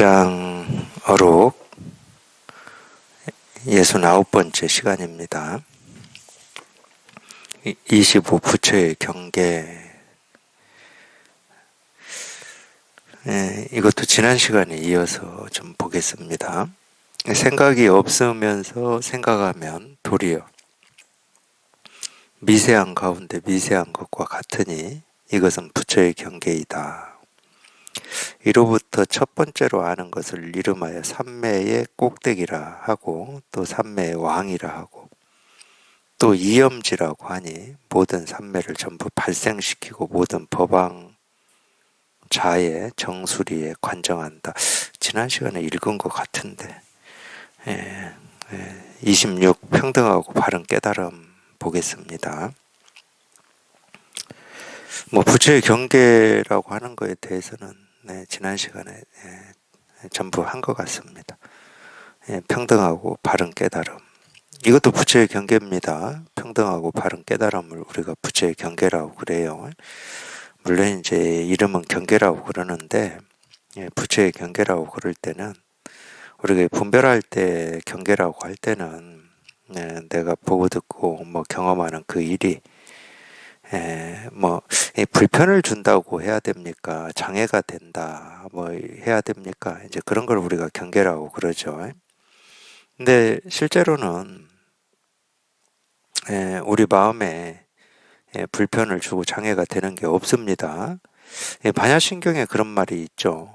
6장 어록 69번째 시간입니다. 25 부처의 경계. 이것도 지난 시간에 이어서 좀 보겠습니다. 생각이 없으면서 생각하면 도리어 미세한 가운데 미세한 것과 같으니 이것은 부처의 경계이다. 이로부터 첫 번째로 아는 것을 이름하여 삼매의 꼭대기라 하고, 또 삼매의 왕이라 하고, 또 이염지라고 하니 모든 삼매를 전부 발생시키고 모든 법왕자의 정수리에 관정한다. 지난 시간에 읽은 것 같은데 26 평등하고 바른 깨달음 보겠습니다. 부처의 경계라고 하는 것에 대해서는 지난 시간에 전부 한 것 같습니다. 평등하고 바른 깨달음. 이것도 부처의 경계입니다. 평등하고 바른 깨달음을 우리가 부처의 경계라고 그래요. 물론 이제 이름은 경계라고 그러는데, 부처의 경계라고 그럴 때는 우리가 분별할 때 경계라고 할 때는 내가 보고 듣고 경험하는 그 일이 불편을 준다고 해야 됩니까? 장애가 된다, 해야 됩니까? 이제 그런 걸 우리가 경계라고 그러죠. 근데 실제로는 우리 마음에 불편을 주고 장애가 되는 게 없습니다. 반야신경에 그런 말이 있죠.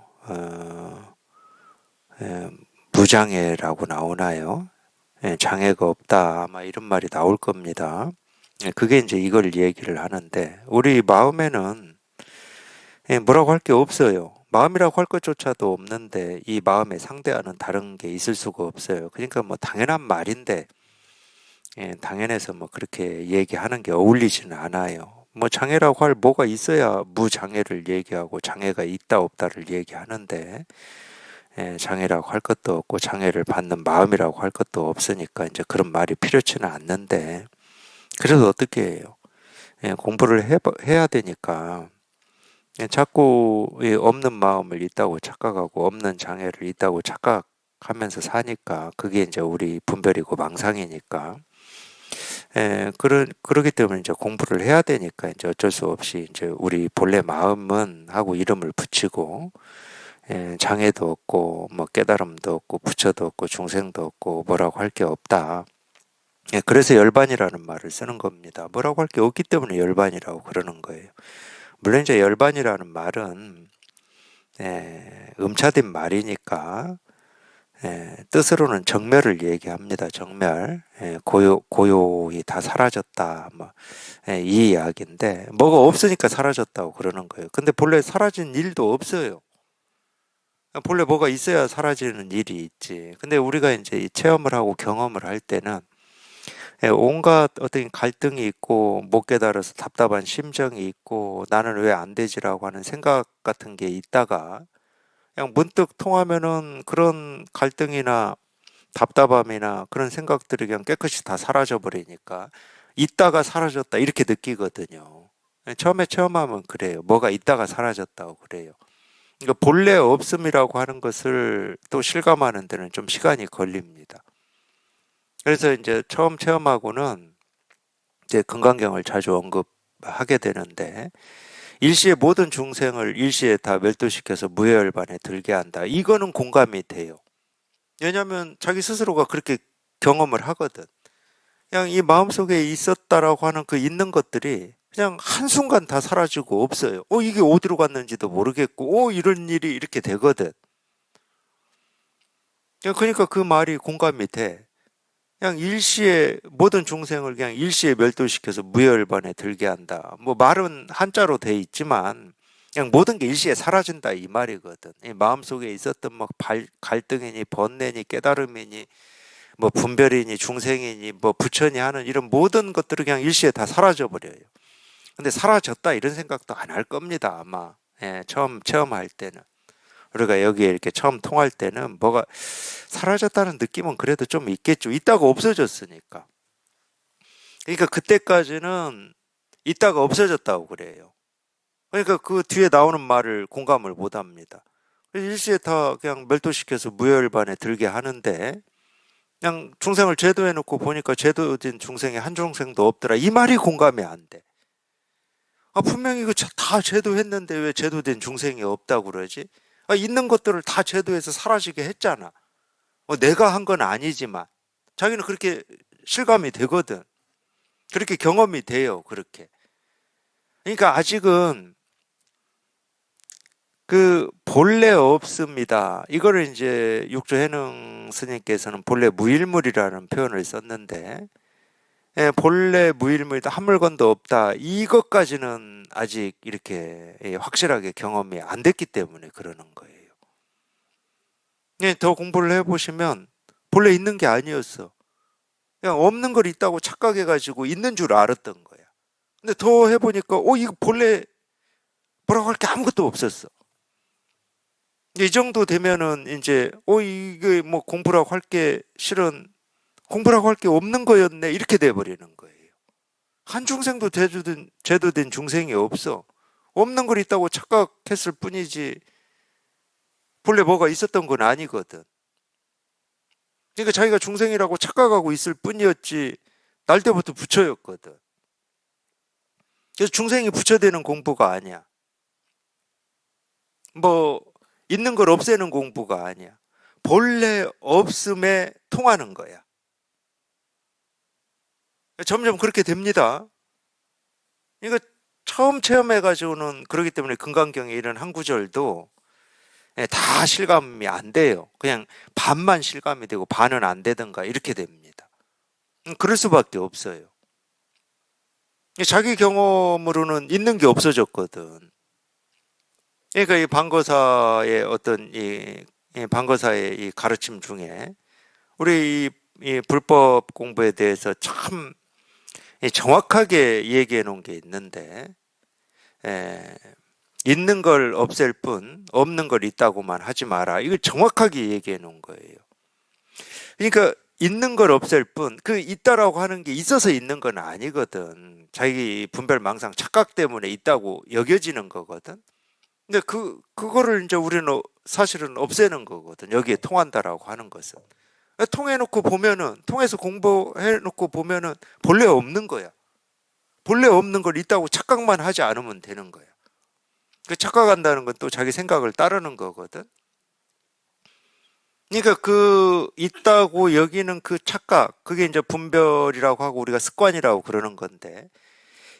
무장애라고 나오나요? 장애가 없다, 아마 이런 말이 나올 겁니다. 그게 이제 이걸 얘기를 하는데, 우리 마음에는 뭐라고 할 게 없어요. 마음이라고 할 것조차도 없는데 이 마음에 상대하는 다른 게 있을 수가 없어요. 그러니까 당연한 말인데, 당연해서 그렇게 얘기하는 게 어울리지는 않아요. 장애라고 할 뭐가 있어야 무장애를 얘기하고 장애가 있다 없다를 얘기하는데, 장애라고 할 것도 없고 장애를 받는 마음이라고 할 것도 없으니까 이제 그런 말이 필요치는 않는데, 그래서 어떻게 해요? 공부를 해야 되니까 자꾸 없는 마음을 있다고 착각하고 없는 장애를 있다고 착각하면서 사니까 그게 이제 우리 분별이고 망상이니까, 그러기 때문에 이제 공부를 해야 되니까 이제 어쩔 수 없이 이제 우리 본래 마음은 하고 이름을 붙이고, 장애도 없고 깨달음도 없고 부처도 없고 중생도 없고 뭐라고 할 게 없다. 그래서 열반이라는 말을 쓰는 겁니다. 뭐라고 할 게 없기 때문에 열반이라고 그러는 거예요. 물론 이제 열반이라는 말은 음차된 말이니까 뜻으로는 정멸을 얘기합니다. 정멸, 고요히 다 사라졌다, 이 이야기인데, 뭐가 없으니까 사라졌다고 그러는 거예요. 근데 본래 사라진 일도 없어요. 본래 뭐가 있어야 사라지는 일이 있지. 근데 우리가 이제 이 체험을 하고 경험을 할 때는 온갖 어떤 갈등이 있고 못 깨달아서 답답한 심정이 있고 나는 왜 안 되지라고 하는 생각 같은 게 있다가 그냥 문득 통하면은 그런 갈등이나 답답함이나 그런 생각들이 그냥 깨끗이 다 사라져 버리니까 있다가 사라졌다 이렇게 느끼거든요. 처음에 체험하면 그래요. 뭐가 있다가 사라졌다고 그래요. 그러니까 본래 없음이라고 하는 것을 또 실감하는 데는 좀 시간이 걸립니다. 그래서 이제 처음 체험하고는 이제 금강경을 자주 언급하게 되는데, 일시에 모든 중생을 일시에 다 멸도시켜서 무해열반에 들게 한다. 이거는 공감이 돼요. 왜냐하면 자기 스스로가 그렇게 경험을 하거든. 그냥 이 마음속에 있었다라고 하는 그 있는 것들이 그냥 한순간 다 사라지고 없어요. 이게 어디로 갔는지도 모르겠고, 이런 일이 이렇게 되거든. 그러니까 그 말이 공감이 돼. 그냥 일시에 모든 중생을 그냥 일시에 멸도시켜서 무열반에 들게 한다. 말은 한자로 돼 있지만 그냥 모든 게 일시에 사라진다 이 말이거든. 이 마음속에 있었던 갈등이니 번뇌니 깨달음이니 분별이니 중생이니 부처니 하는 이런 모든 것들이 그냥 일시에 다 사라져 버려요. 근데 사라졌다 이런 생각도 안 할 겁니다, 아마. 처음 체험할 때는. 우리가 여기에 이렇게 처음 통할 때는 뭐가 사라졌다는 느낌은 그래도 좀 있겠죠. 있다가 없어졌으니까. 그러니까 그때까지는 있다가 없어졌다고 그래요. 그러니까 그 뒤에 나오는 말을 공감을 못 합니다. 일시에 다 그냥 멸도시켜서 무혈반에 들게 하는데 그냥 중생을 제도해놓고 보니까 제도된 중생이 한 중생도 없더라. 이 말이 공감이 안 돼. 분명히 이거 다 제도했는데 왜 제도된 중생이 없다고 그러지? 있는 것들을 다 제도해서 사라지게 했잖아. 내가 한 건 아니지만 자기는 그렇게 실감이 되거든. 그렇게 경험이 돼요. 그렇게. 그러니까 아직은 그 본래 없습니다. 이거를 이제 육조 해능 스님께서는 본래 무일물이라는 표현을 썼는데, 본래 무일물이다, 한 물건도 없다. 이것까지는 아직 이렇게 확실하게 경험이 안 됐기 때문에 그러는 거예요. 더 공부를 해보시면 본래 있는 게 아니었어. 그냥 없는 걸 있다고 착각해가지고 있는 줄 알았던 거야. 근데 더 해보니까, 이거 본래 뭐라고 할 게 아무것도 없었어. 이 정도 되면은 이제 이게 뭐 공부라고 할 게 실은 공부라고 할 게 없는 거였네 이렇게 돼 버리는 거예요. 한 중생도 제도된 중생이 없어. 없는 걸 있다고 착각했을 뿐이지 본래 뭐가 있었던 건 아니거든. 그러니까 자기가 중생이라고 착각하고 있을 뿐이었지 날 때부터 부처였거든. 그래서 중생이 부처되는 공부가 아니야. 뭐 있는 걸 없애는 공부가 아니야. 본래 없음에 통하는 거야. 점점 그렇게 됩니다. 이거 처음 체험해가지고는 그러기 때문에 금강경에 이런 한 구절도 다 실감이 안 돼요. 그냥 반만 실감이 되고 반은 안 되든가 이렇게 됩니다. 그럴 수밖에 없어요. 자기 경험으로는 있는 게 없어졌거든. 그러니까 이 방거사의 어떤 이 방거사의 이 가르침 중에 우리 이 불법 공부에 대해서 참 정확하게 얘기해 놓은 게 있는데, 있는 걸 없앨 뿐 없는 걸 있다고만 하지 마라. 이걸 정확하게 얘기해 놓은 거예요. 그러니까 있는 걸 없앨 뿐, 그 있다라고 하는 게 있어서 있는 건 아니거든. 자기 분별 망상 착각 때문에 있다고 여겨지는 거거든. 근데 그거를 이제 우리는 사실은 없애는 거거든. 여기에 통한다라고 하는 것은. 통해놓고 보면은, 통해서 공부해놓고 보면은 본래 없는 거야. 본래 없는 걸 있다고 착각만 하지 않으면 되는 거야. 그 착각한다는 건 또 자기 생각을 따르는 거거든. 그러니까 그 있다고 여기는 그 착각, 그게 이제 분별이라고 하고 우리가 습관이라고 그러는 건데,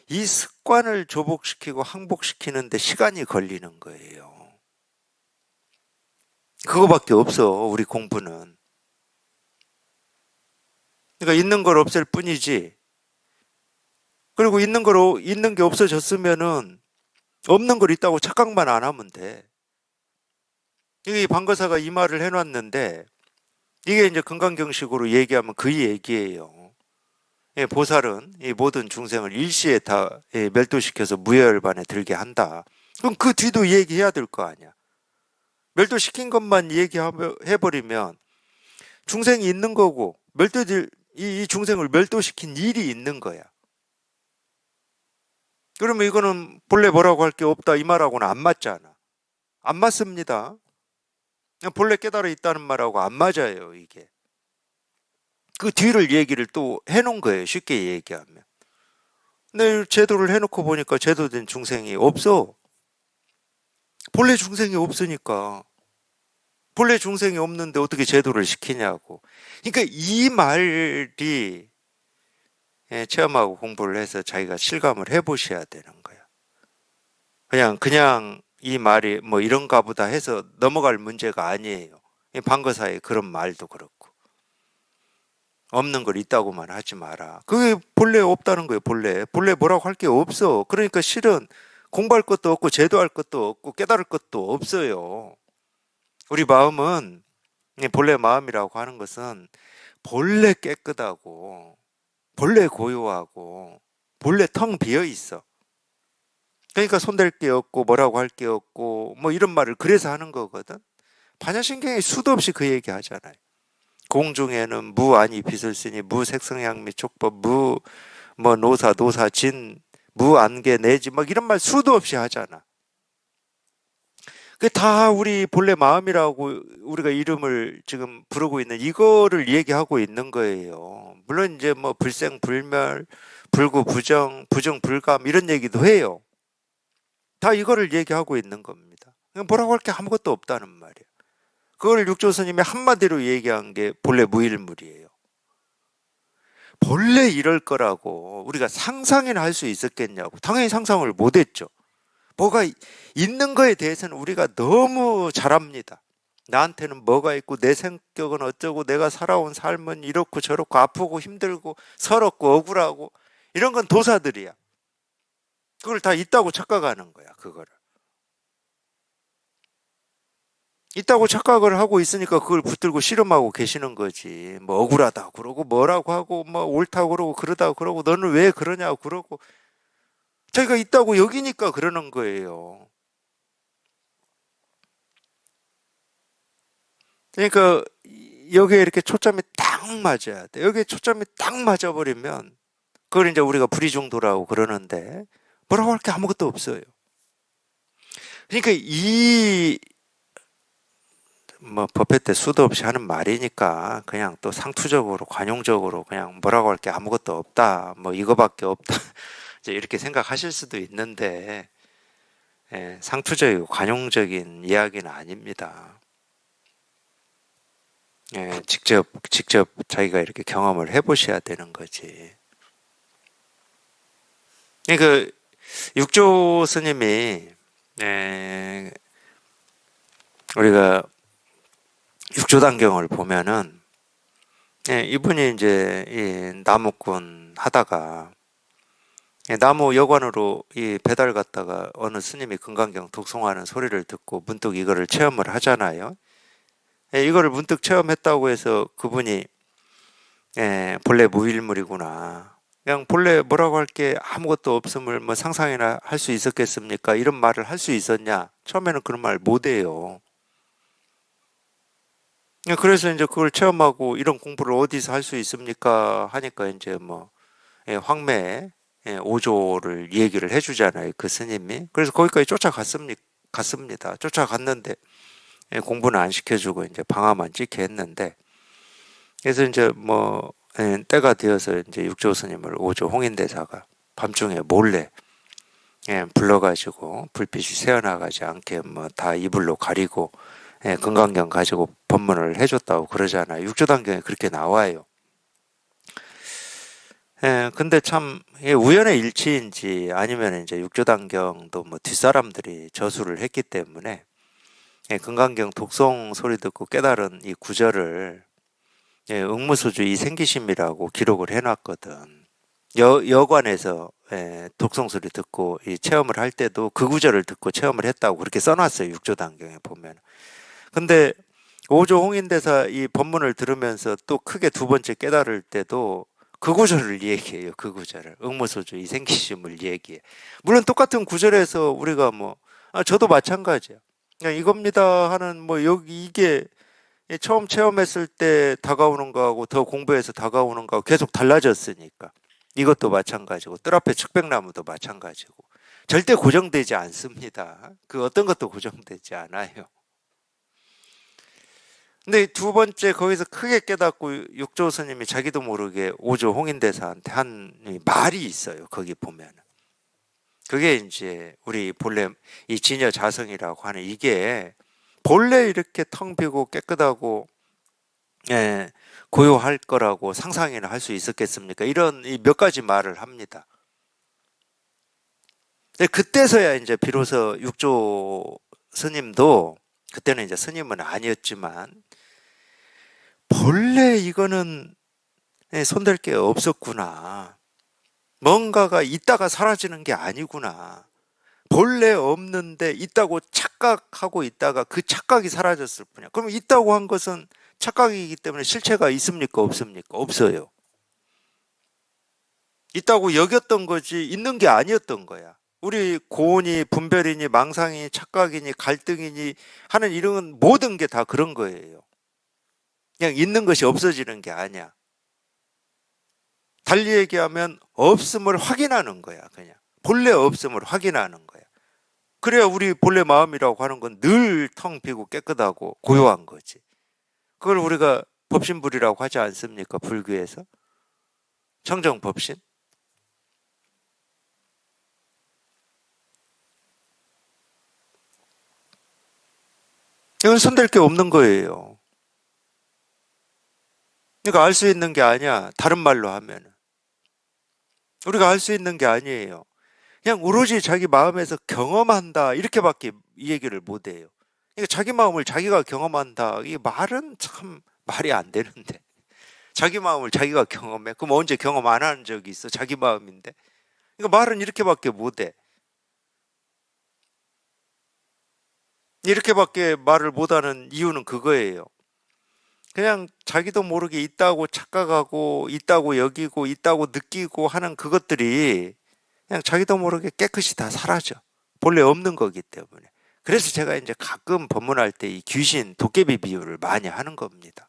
이 습관을 조복시키고 항복시키는데 시간이 걸리는 거예요. 그거밖에 없어, 우리 공부는. 그러니까 있는 걸 없앨 뿐이지. 그리고 있는 게 없어졌으면은 없는 걸 있다고 착각만 안 하면 돼. 이 방거사가 이 말을 해놨는데, 이게 이제 금강경식으로 얘기하면 그 얘기예요. 보살은 이 모든 중생을 일시에 다 멸도시켜서 무열반에 들게 한다. 그럼 그 뒤도 얘기해야 될 거 아니야. 멸도시킨 것만 얘기해버리면 중생이 있는 거고, 이 중생을 멸도시킨 일이 있는 거야. 그러면 이거는 본래 뭐라고 할 게 없다 이 말하고는 안 맞잖아. 안 맞습니다. 본래 깨달아 있다는 말하고 안 맞아요, 이게. 그 뒤를 얘기를 또 해놓은 거예요, 쉽게 얘기하면. 근데 제도를 해놓고 보니까 제도된 중생이 없어. 본래 중생이 없으니까. 본래 중생이 없는데 어떻게 제도를 시키냐고. 그러니까 이 말이 체험하고 공부를 해서 자기가 실감을 해보셔야 되는 거야. 그냥 이 말이 뭐 이런가 보다 해서 넘어갈 문제가 아니에요. 방거사의 그런 말도 그렇고. 없는 걸 있다고만 하지 마라. 그게 본래 없다는 거예요, 본래. 본래 뭐라고 할 게 없어. 그러니까 실은 공부할 것도 없고, 제도할 것도 없고, 깨달을 것도 없어요. 우리 마음은, 본래 마음이라고 하는 것은 본래 깨끗하고, 본래 고요하고, 본래 텅 비어 있어. 그러니까 손댈 게 없고, 뭐라고 할 게 없고, 뭐 이런 말을 그래서 하는 거거든. 반야신경이 수도 없이 그 얘기 하잖아요. 공중에는 무안이 빛을 쓰니 무색성향미 촉법 무 뭐 노사 진 무안개 내지 막 이런 말 수도 없이 하잖아. 그게 다 우리 본래 마음이라고 우리가 이름을 지금 부르고 있는 이거를 얘기하고 있는 거예요. 물론 이제 뭐 불생불멸, 불구부정, 부정불감 이런 얘기도 해요. 다 이거를 얘기하고 있는 겁니다. 뭐라고 할 게 아무것도 없다는 말이에요. 그걸 육조 스님이 한마디로 얘기한 게 본래 무일물이에요. 본래 이럴 거라고 우리가 상상이나 할 수 있었겠냐고. 당연히 상상을 못했죠. 뭐가 있는 거에 대해서는 우리가 너무 잘 압니다. 나한테는 뭐가 있고 내 성격은 어쩌고 내가 살아온 삶은 이렇고 저렇고 아프고 힘들고 서럽고 억울하고 이런 건 도사들이야. 그걸 다 있다고 착각하는 거야. 그거를 있다고 착각을 하고 있으니까 그걸 붙들고 씨름하고 계시는 거지. 뭐 억울하다 그러고 뭐라고 하고 뭐 옳다고 그러고 그러다 그러고 너는 왜 그러냐고 그러고 자기가 있다고 여기니까 그러는 거예요. 그러니까 여기에 이렇게 초점이 딱 맞아야 돼. 여기에 초점이 딱 맞아버리면 그걸 이제 우리가 불이중도라고 그러는데 뭐라고 할 게 아무것도 없어요. 그러니까 이 뭐 법회 때 수도 없이 하는 말이니까 그냥 또 상투적으로 관용적으로 그냥 뭐라고 할 게 아무것도 없다. 뭐 이거밖에 없다. 이제 이렇게 생각하실 수도 있는데 상투적이고 관용적인 이야기는 아닙니다. 직접 자기가 이렇게 경험을 해보셔야 되는 거지. 그 육조 스님이 우리가 육조단경을 보면은 이분이 이제 이 나무꾼 하다가 나무 여관으로 이 배달 갔다가 어느 스님이 금강경 독송하는 소리를 듣고 문득 이거를 체험을 하잖아요. 이거를 문득 체험했다고 해서 그분이 본래 무일물이구나. 그냥 본래 뭐라고 할 게 아무것도 없음을 뭐 상상이나 할 수 있었겠습니까? 이런 말을 할 수 있었냐? 처음에는 그런 말 못해요. 그래서 이제 그걸 체험하고 이런 공부를 어디서 할 수 있습니까? 하니까 이제 뭐 황매 오조를 얘기를 해주잖아요. 그 스님이. 그래서 거기까지 갔습니다. 쫓아갔는데 공부는 안 시켜주고 이제 방아만 찍게 했는데 그래서 이제 뭐 때가 되어서 이제 육조 스님을 오조 홍인대사가 밤중에 몰래 불러가지고 불빛이 새어나가지 않게 뭐 다 이불로 가리고 금강경 가지고 법문을 해줬다고 그러잖아요. 육조단경에 그렇게 나와요. 근데 참 우연의 일치인지 아니면 이제 육조단경도 뭐 뒷사람들이 저수를 했기 때문에 금강경 독송 소리 듣고 깨달은 이 구절을 응무소주 이생기심이라고 기록을 해놨거든. 여관에서 독송 소리 듣고 이 체험을 할 때도 그 구절을 듣고 체험을 했다고 그렇게 써놨어요. 육조단경에 보면. 근데 오조 홍인대사 이 법문을 들으면서 또 크게 두 번째 깨달을 때도 그 구절을 얘기해요. 그 구절을 응무소주 이생기심을 얘기해. 물론 똑같은 구절에서 우리가 뭐 저도 마찬가지야. 그냥 이겁니다 하는 뭐 여기 이게 처음 체험했을 때 다가오는 거하고 더 공부해서 다가오는 거하고 계속 달라졌으니까 이것도 마찬가지고 뜰 앞에 측백나무도 마찬가지고 절대 고정되지 않습니다. 그 어떤 것도 고정되지 않아요. 근데 두 번째 거기서 크게 깨닫고 육조 스님이 자기도 모르게 오조 홍인대사한테 한 말이 있어요. 거기 보면 그게 이제 우리 본래 이 진여 자성이라고 하는 이게 본래 이렇게 텅 비고 깨끗하고 고요할 거라고 상상이나 할 수 있었겠습니까? 이런 이 몇 가지 말을 합니다. 근데 그때서야 이제 비로소 육조 스님도 그때는 이제 스님은 아니었지만 본래 이거는 손댈 게 없었구나. 뭔가가 있다가 사라지는 게 아니구나. 본래 없는데 있다고 착각하고 있다가 그 착각이 사라졌을 뿐이야. 그럼 있다고 한 것은 착각이기 때문에 실체가 있습니까? 없습니까? 없어요. 있다고 여겼던 거지 있는 게 아니었던 거야. 우리 고온이 분별이니 망상이니 착각이니 갈등이니 하는 이런 모든 게 다 그런 거예요. 그냥 있는 것이 없어지는 게 아니야. 달리 얘기하면 없음을 확인하는 거야. 그냥 본래 없음을 확인하는 거야. 그래야 우리 본래 마음이라고 하는 건 늘 텅 비고 깨끗하고 고요한 거지. 그걸 우리가 법신불이라고 하지 않습니까? 불교에서 청정법신. 이건 손댈 게 없는 거예요. 그러니까 알 수 있는 게 아니야. 다른 말로 하면은 우리가 알 수 있는 게 아니에요. 그냥 오로지 자기 마음에서 경험한다 이렇게밖에 이 얘기를 못 해요. 그러니까 자기 마음을 자기가 경험한다, 이 말은 참 말이 안 되는데. 자기 마음을 자기가 경험해? 그럼 언제 경험 안 한 적이 있어? 자기 마음인데. 그러니까 말은 이렇게밖에 못 해. 이렇게밖에 말을 못하는 이유는 그거예요. 그냥 자기도 모르게 있다고 착각하고 있다고 여기고 있다고 느끼고 하는 그것들이 그냥 자기도 모르게 깨끗이 다 사라져. 본래 없는 거기 때문에. 그래서 제가 이제 가끔 법문할 때 이 귀신, 도깨비 비유를 많이 하는 겁니다.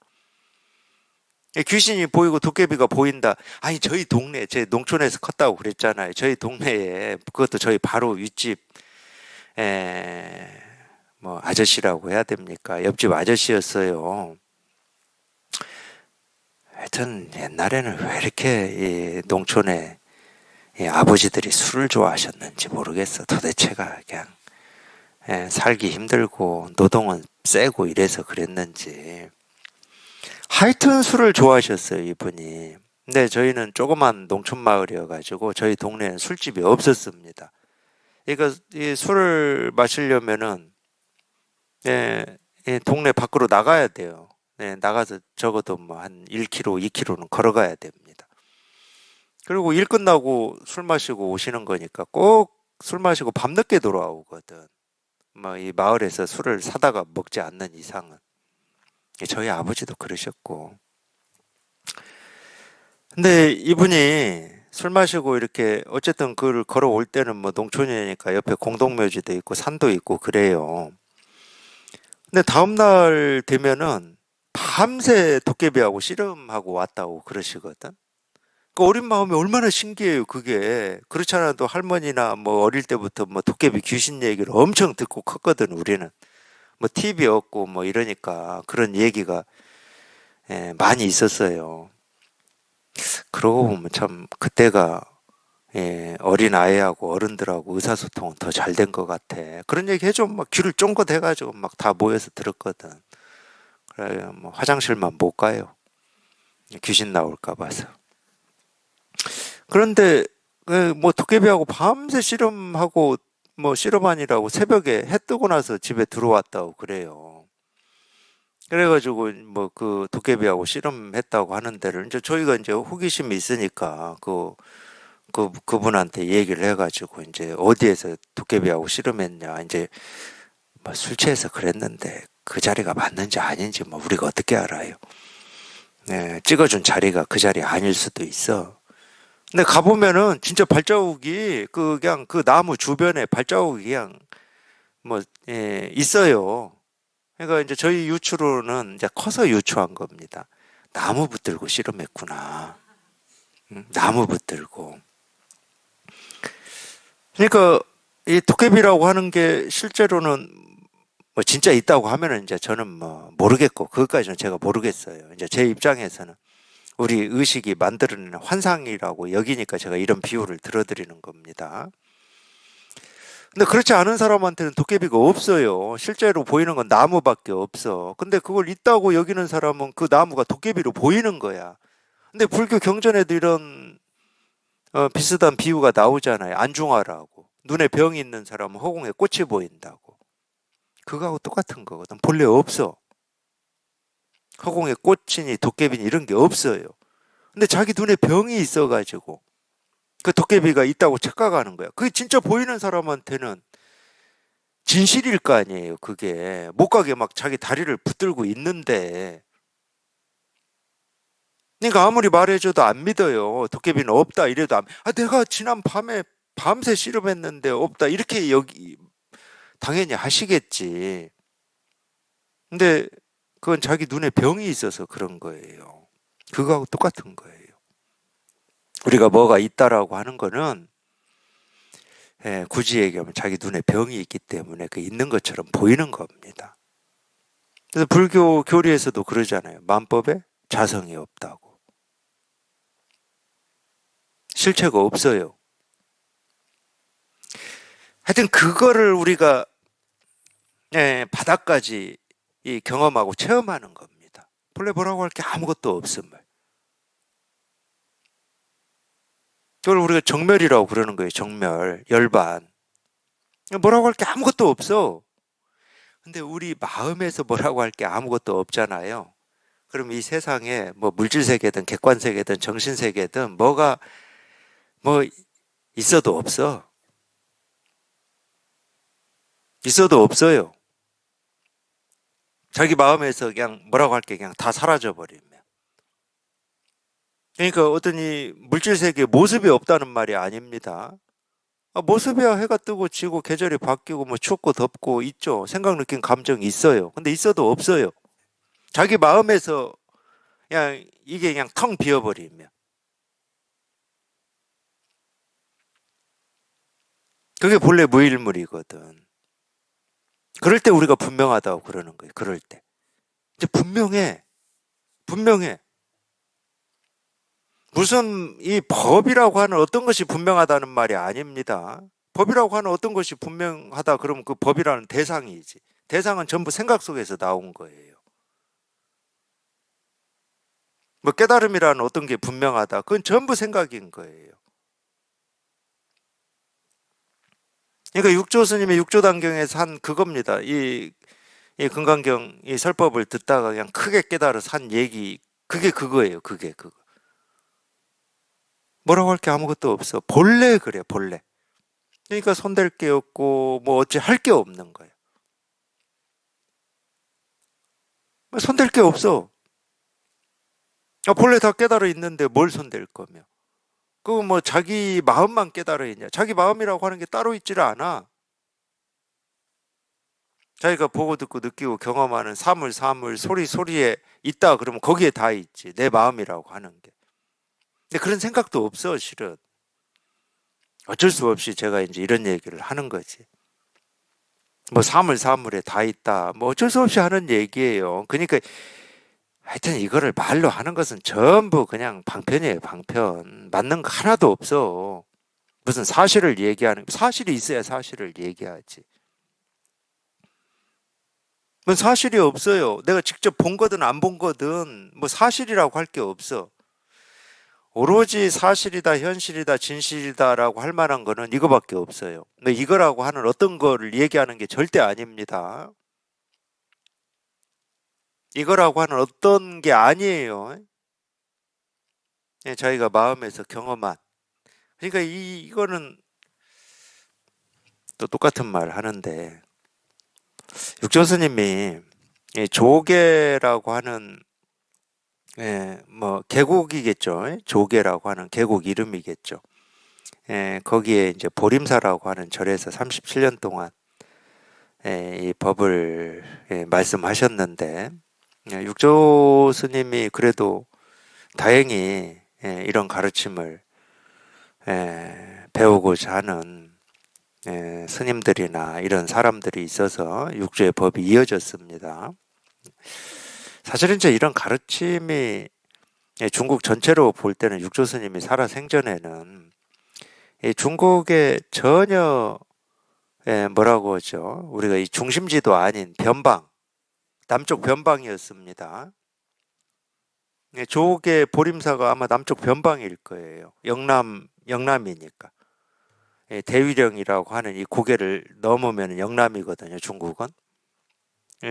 귀신이 보이고 도깨비가 보인다. 아니, 저희 동네, 제 농촌에서 컸다고 그랬잖아요. 저희 동네에, 그것도 저희 바로 윗집, 뭐, 아저씨라고 해야 됩니까? 옆집 아저씨였어요. 하여튼, 옛날에는 왜 이렇게 이 농촌에 이 아버지들이 술을 좋아하셨는지 모르겠어. 도대체가 그냥, 살기 힘들고, 노동은 세고 이래서 그랬는지. 하여튼 술을 좋아하셨어요, 이분이. 근데 저희는 조그만 농촌 마을이어가지고 저희 동네에는 술집이 없었습니다. 그러니까 이 술을 마시려면은 예, 동네 밖으로 나가야 돼요. 나가서 적어도 뭐 한 1km, 2km는 걸어가야 됩니다. 그리고 일 끝나고 술 마시고 오시는 거니까 꼭 술 마시고 밤늦게 돌아오거든. 뭐 이 마을에서 술을 사다가 먹지 않는 이상은. 저희 아버지도 그러셨고. 근데 이분이 술 마시고 이렇게 어쨌든 그걸 걸어올 때는 뭐 농촌이니까 옆에 공동묘지도 있고 산도 있고 그래요. 근데 다음날 되면은 밤새 도깨비하고 씨름하고 왔다고 그러시거든. 그 어린 마음이 얼마나 신기해요, 그게. 그렇지 않아도 할머니나 뭐 어릴 때부터 뭐 도깨비 귀신 얘기를 엄청 듣고 컸거든, 우리는. 뭐 TV 없고 뭐 이러니까 그런 얘기가 많이 있었어요. 그러고 보면 참 그때가 어린 아이하고 어른들하고 의사소통은 더 잘 된 것 같아. 그런 얘기 해줘. 막 귀를 쫑긋 해가지고 막 다 모여서 들었거든. 그래, 뭐 화장실만 못 가요. 귀신 나올까 봐서. 그런데 그뭐 도깨비하고 밤새 씨름하고 뭐 씨름 아니라고 새벽에 해 뜨고 나서 집에 들어왔다고 그래요. 그래가지고 뭐 그 도깨비하고 씨름했다고 하는 데를 이제 저희가 이제 호기심이 있으니까 그분한테 얘기를 해가지고 이제 어디에서 도깨비하고 씨름했냐 이제 뭐 술 취해서 그랬는데 그 자리가 맞는지 아닌지 뭐 우리가 어떻게 알아요? 찍어준 자리가 그 자리 아닐 수도 있어. 근데 가보면은 진짜 발자국이 그냥 그 나무 주변에 발자국이 그냥 뭐 있어요. 그러니까 이제 저희 유추로는 이제 커서 유추한 겁니다. 나무 붙들고 씨름했구나. 나무 붙들고. 그러니까 이 도깨비라고 하는 게 실제로는 뭐 진짜 있다고 하면은 이제 저는 뭐 모르겠고 그것까지는 제가 모르겠어요. 이제 제 입장에서는 우리 의식이 만들어내는 환상이라고 여기니까 제가 이런 비유를 들어드리는 겁니다. 근데 그렇지 않은 사람한테는 도깨비가 없어요. 실제로 보이는 건 나무밖에 없어. 근데 그걸 있다고 여기는 사람은 그 나무가 도깨비로 보이는 거야. 근데 불교 경전에도 이런 비슷한 비유가 나오잖아요. 안중하라고. 눈에 병이 있는 사람은 허공에 꽃이 보인다고. 그거하고 똑같은 거거든. 본래 없어. 허공에 꽃이니 도깨비니 이런 게 없어요. 근데 자기 눈에 병이 있어가지고 그 도깨비가 있다고 착각하는 거야. 그게 진짜 보이는 사람한테는 진실일 거 아니에요. 그게 못 가게 막 자기 다리를 붙들고 있는데, 그러니까 아무리 말해줘도 안 믿어요. 도깨비는 없다 이래도 내가 지난 밤에 밤새 씨름했는데 없다 이렇게 여기 당연히 하시겠지. 근데 그건 자기 눈에 병이 있어서 그런 거예요. 그거하고 똑같은 거예요. 우리가 뭐가 있다라고 하는 거는 굳이 얘기하면 자기 눈에 병이 있기 때문에 그 있는 것처럼 보이는 겁니다. 그래서 불교 교리에서도 그러잖아요. 만법에 자성이 없다고. 실체가 없어요. 하여튼 그거를 우리가 바닥까지 경험하고 체험하는 겁니다. 본래 뭐라고 할 게 아무것도 없음을. 그걸 우리가 정멸이라고 그러는 거예요. 정멸, 열반. 뭐라고 할 게 아무것도 없어. 근데 우리 마음에서 뭐라고 할 게 아무것도 없잖아요. 그럼 이 세상에 뭐 물질 세계든 객관 세계든 정신 세계든 뭐가 뭐 있어도 없어. 있어도 없어요. 자기 마음에서 그냥 뭐라고 할 게 그냥 다 사라져 버리면. 그러니까 어떤 이 물질 세계에 모습이 없다는 말이 아닙니다. 모습이야 해가 뜨고 지고 계절이 바뀌고 뭐 춥고 덥고 있죠. 생각, 느낌, 감정이 있어요. 근데 있어도 없어요. 자기 마음에서 그냥 이게 그냥 텅 비어버리면. 그게 본래 무일물이거든. 그럴 때 우리가 분명하다고 그러는 거예요. 그럴 때. 이제 분명해. 분명해. 무슨 이 법이라고 하는 어떤 것이 분명하다는 말이 아닙니다. 법이라고 하는 어떤 것이 분명하다 그러면 그 법이라는 대상이지. 대상은 전부 생각 속에서 나온 거예요. 뭐 깨달음이라는 어떤 게 분명하다. 그건 전부 생각인 거예요. 그러니까 육조 스님의 육조단경에서 한 그겁니다. 이 금강경 이 설법을 듣다가 그냥 크게 깨달아서 한 얘기 그게 그거예요. 그게 그거. 뭐라고 할 게 아무것도 없어. 본래 그래. 본래. 그러니까 손댈 게 없고 뭐 어찌 할 게 없는 거예요. 손댈 게 없어. 본래 다 깨달아 있는데 뭘 손댈 거며. 그거 뭐 자기 마음만 깨달아 있냐. 자기 마음이라고 하는 게 따로 있지를 않아. 자기가 보고 듣고 느끼고 경험하는 사물 사물 소리 소리에 있다 그러면 거기에 다 있지. 내 마음이라고 하는 게. 근데 그런 생각도 없어 실은. 어쩔 수 없이 제가 이제 이런 얘기를 하는 거지. 뭐 사물 사물에 다 있다. 뭐 어쩔 수 없이 하는 얘기예요. 그러니까 하여튼 이거를 말로 하는 것은 전부 그냥 방편이에요. 방편. 맞는 거 하나도 없어. 무슨 사실을 얘기하는 사실이 있어야 사실을 얘기하지. 뭐 사실이 없어요. 내가 직접 본 거든 안 본 거든 뭐 사실이라고 할 게 없어. 오로지 사실이다, 현실이다, 진실이다라고 할 만한 거는 이거밖에 없어요. 근데 이거라고 하는 어떤 거를 얘기하는 게 절대 아닙니다. 이거라고 하는 어떤 게 아니에요. 자기가 마음에서 경험한. 그러니까 이거는 또 똑같은 말 하는데 육조 스님이 조계라고 하는 뭐 계곡이겠죠. 조계라고 하는 계곡 이름이겠죠. 거기에 이제 보림사라고 하는 절에서 37년 동안 이 법을 말씀하셨는데 육조 스님이 그래도 다행히 이런 가르침을 배우고자 하는 스님들이나 이런 사람들이 있어서 육조의 법이 이어졌습니다. 사실은 이제 이런 가르침이 중국 전체로 볼 때는 육조 스님이 살아 생전에는 중국의 전혀 뭐라고 하죠? 우리가 이 중심지도 아닌 변방, 남쪽 변방이었습니다. 조계 보림사가 아마 남쪽 변방일 거예요. 영남이니까. 대위령이라고 하는 이 고개를 넘으면 영남이거든요. 중국은.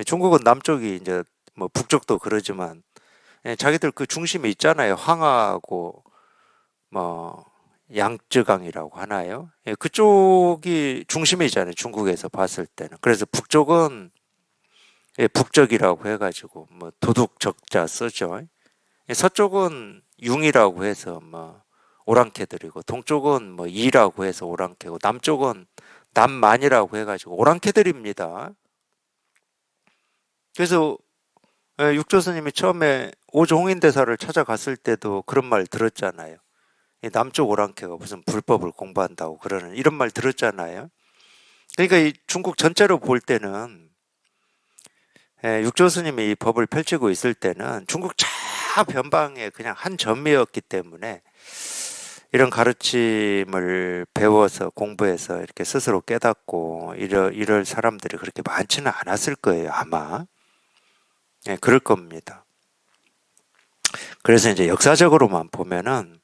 중국은 남쪽이 이제 뭐 북쪽도 그러지만 자기들 그 중심에 있잖아요. 황하고 뭐 양쯔강이라고 하나요? 그쪽이 중심에 있잖아요. 중국에서 봤을 때는. 그래서 북쪽은 북적이라고 해가지고 뭐 도둑 적자 쓰죠. 서쪽은 융이라고 해서 뭐 오랑캐들이고 동쪽은 뭐 이라고 해서 오랑캐고 남쪽은 남만이라고 해가지고 오랑캐들입니다. 그래서 육조 스님이 처음에 오종인 대사를 찾아갔을 때도 그런 말 들었잖아요. 이 남쪽 오랑캐가 무슨 불법을 공부한다고 그러는 이런 말 들었잖아요. 그러니까 이 중국 전체로 볼 때는 육조 스님이 이 법을 펼치고 있을 때는 중국 좌변방의 그냥 한 점이었기 때문에 이런 가르침을 배워서 공부해서 이렇게 스스로 깨닫고 이럴 사람들이 그렇게 많지는 않았을 거예요, 아마. 예, 그럴 겁니다. 그래서 이제 역사적으로만 보면은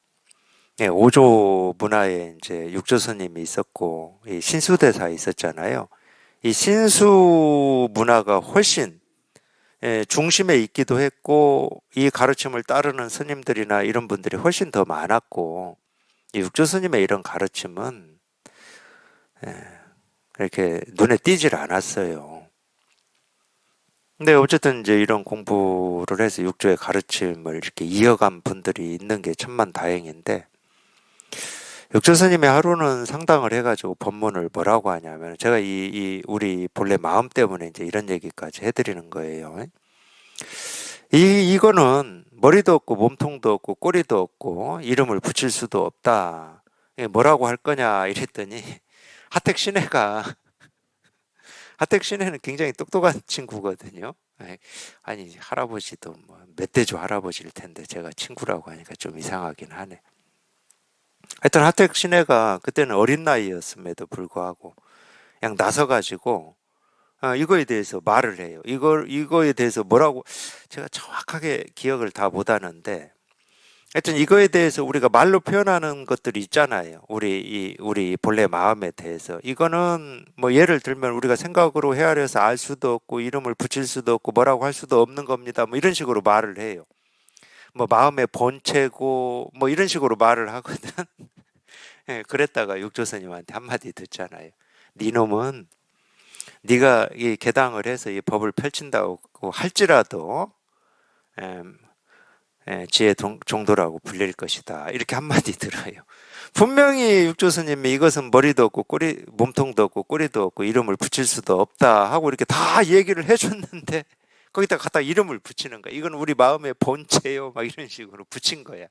오조 문화에 이제 육조 스님이 있었고 이 신수대사 있었잖아요. 이 신수 문화가 훨씬 중심에 있기도 했고 이 가르침을 따르는 스님들이나 이런 분들이 훨씬 더 많았고 이 육조 스님의 이런 가르침은 이렇게 눈에 띄질 않았어요. 근데 어쨌든 이제 이런 공부를 해서 육조의 가르침을 이렇게 이어간 분들이 있는 게 천만다행인데 육조 스님의 하루는 상당을 해가지고 법문을 뭐라고 하냐면 제가 우리 본래 마음 때문에 이제 이런 얘기까지 해드리는 거예요. 이거는 머리도 없고 몸통도 없고 꼬리도 없고 이름을 붙일 수도 없다. 뭐라고 할 거냐 이랬더니 하택 신해가 하택 신해는 굉장히 똑똑한 친구거든요. 아니 할아버지도 뭐 멧돼지 할아버지일 텐데 제가 친구라고 하니까 좀 이상하긴 하네. 하여튼 하택 신해가 그때는 어린 나이였음에도 불구하고 그냥 나서가지고 이거에 대해서 말을 해요. 이거에 대해서 뭐라고 제가 정확하게 기억을 다 못하는데 하여튼 이거에 대해서 우리가 말로 표현하는 것들이 있잖아요. 우리 본래 마음에 대해서. 이거는 뭐 예를 들면 우리가 생각으로 헤아려서 알 수도 없고 이름을 붙일 수도 없고 뭐라고 할 수도 없는 겁니다. 뭐 이런 식으로 말을 해요. 뭐 마음의 본체고 뭐 이런 식으로 말을 하거든. 예, 그랬다가 육조스님한테 한마디 듣잖아요. 니놈은 네가 이 개당을 해서 이 법을 펼친다고 할지라도 지혜 정도라고 불릴 것이다. 이렇게 한마디 들어요. 분명히 육조스님이 이것은 머리도 없고 몸통도 없고 꼬리도 없고 이름을 붙일 수도 없다 하고 이렇게 다 얘기를 해줬는데 거기다 갖다 이름을 붙이는 거야. 이건 우리 마음의 본체요. 막 이런 식으로 붙인 거야.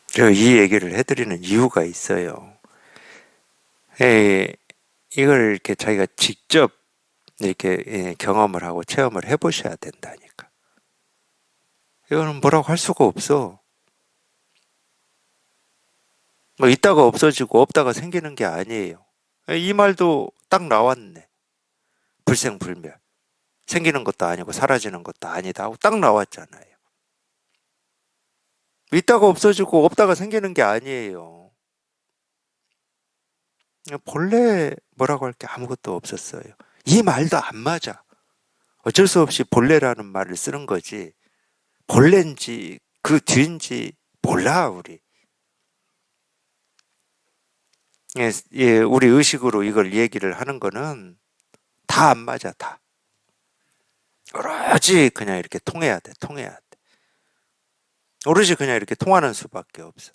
제가 이 얘기를 해드리는 이유가 있어요. 이걸 이렇게 자기가 직접 이렇게 경험을 하고 체험을 해보셔야 된다니까. 이거는 뭐라고 할 수가 없어. 뭐 있다가 없어지고 없다가 생기는 게 아니에요. 이 말도 딱 나왔네. 불생불멸. 생기는 것도 아니고 사라지는 것도 아니다 하고 딱 나왔잖아요. 있다가 없어지고 없다가 생기는 게 아니에요. 본래 뭐라고 할 게 아무것도 없었어요. 이 말도 안 맞아. 어쩔 수 없이 본래라는 말을 쓰는 거지. 본래인지 그 뒤인지 몰라 우리. 우리 의식으로 이걸 얘기를 하는 거는 다 안 맞아 다. 오로지 그냥 이렇게 통해야 돼. 오로지 그냥 이렇게 통하는 수밖에 없어.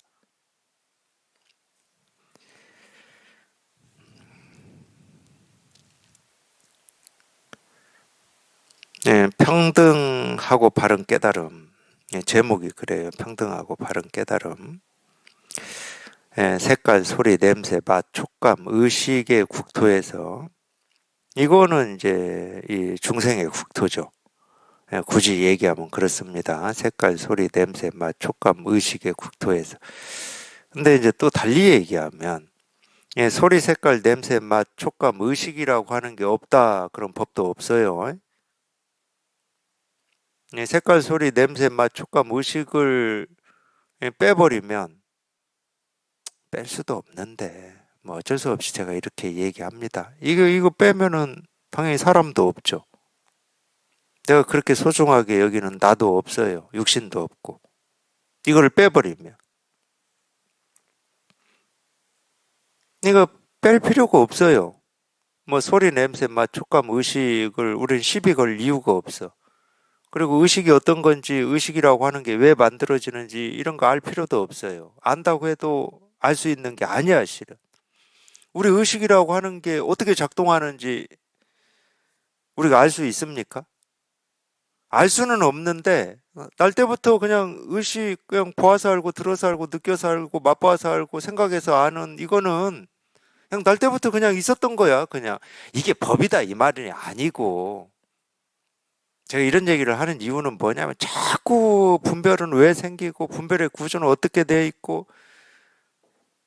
평등하고 바른 깨달음. 제목이 그래요. 평등하고 바른 깨달음. 색깔, 소리, 냄새, 맛, 촉감, 의식의 국토에서 이거는 이제 이 중생의 국토죠. 굳이 얘기하면 그렇습니다. 색깔, 소리, 냄새, 맛, 촉감, 의식의 국토에서. 근데 이제 또 달리 얘기하면 소리, 색깔, 냄새, 맛, 촉감, 의식이라고 하는 게 없다. 그런 법도 없어요. 색깔, 소리, 냄새, 맛, 촉감, 의식을 빼버리면 뺄 수도 없는데 뭐 어쩔 수 없이 제가 이렇게 얘기합니다. 이거 빼면은 당연히 사람도 없죠. 내가 그렇게 소중하게 여기는 나도 없어요. 육신도 없고. 이걸 빼버리면 이거 뺄 필요가 없어요. 뭐 소리, 냄새, 맛, 촉감, 의식을 우리는 시비 걸 이유가 없어. 그리고 의식이 어떤 건지 의식이라고 하는 게 왜 만들어지는지 이런 거 알 필요도 없어요. 안다고 해도 알 수 있는 게 아니야, 실은. 우리 의식이라고 하는 게 어떻게 작동하는지 우리가 알 수 있습니까? 알 수는 없는데 날 때부터 그냥 의식 그냥 보아서 알고 들어서 알고 느껴서 알고 맛봐서 알고 생각해서 아는 이거는 그냥 날 때부터 그냥 있었던 거야. 그냥 이게 법이다 이 말이 아니고 제가 이런 얘기를 하는 이유는 뭐냐면 자꾸 분별은 왜 생기고 분별의 구조는 어떻게 돼 있고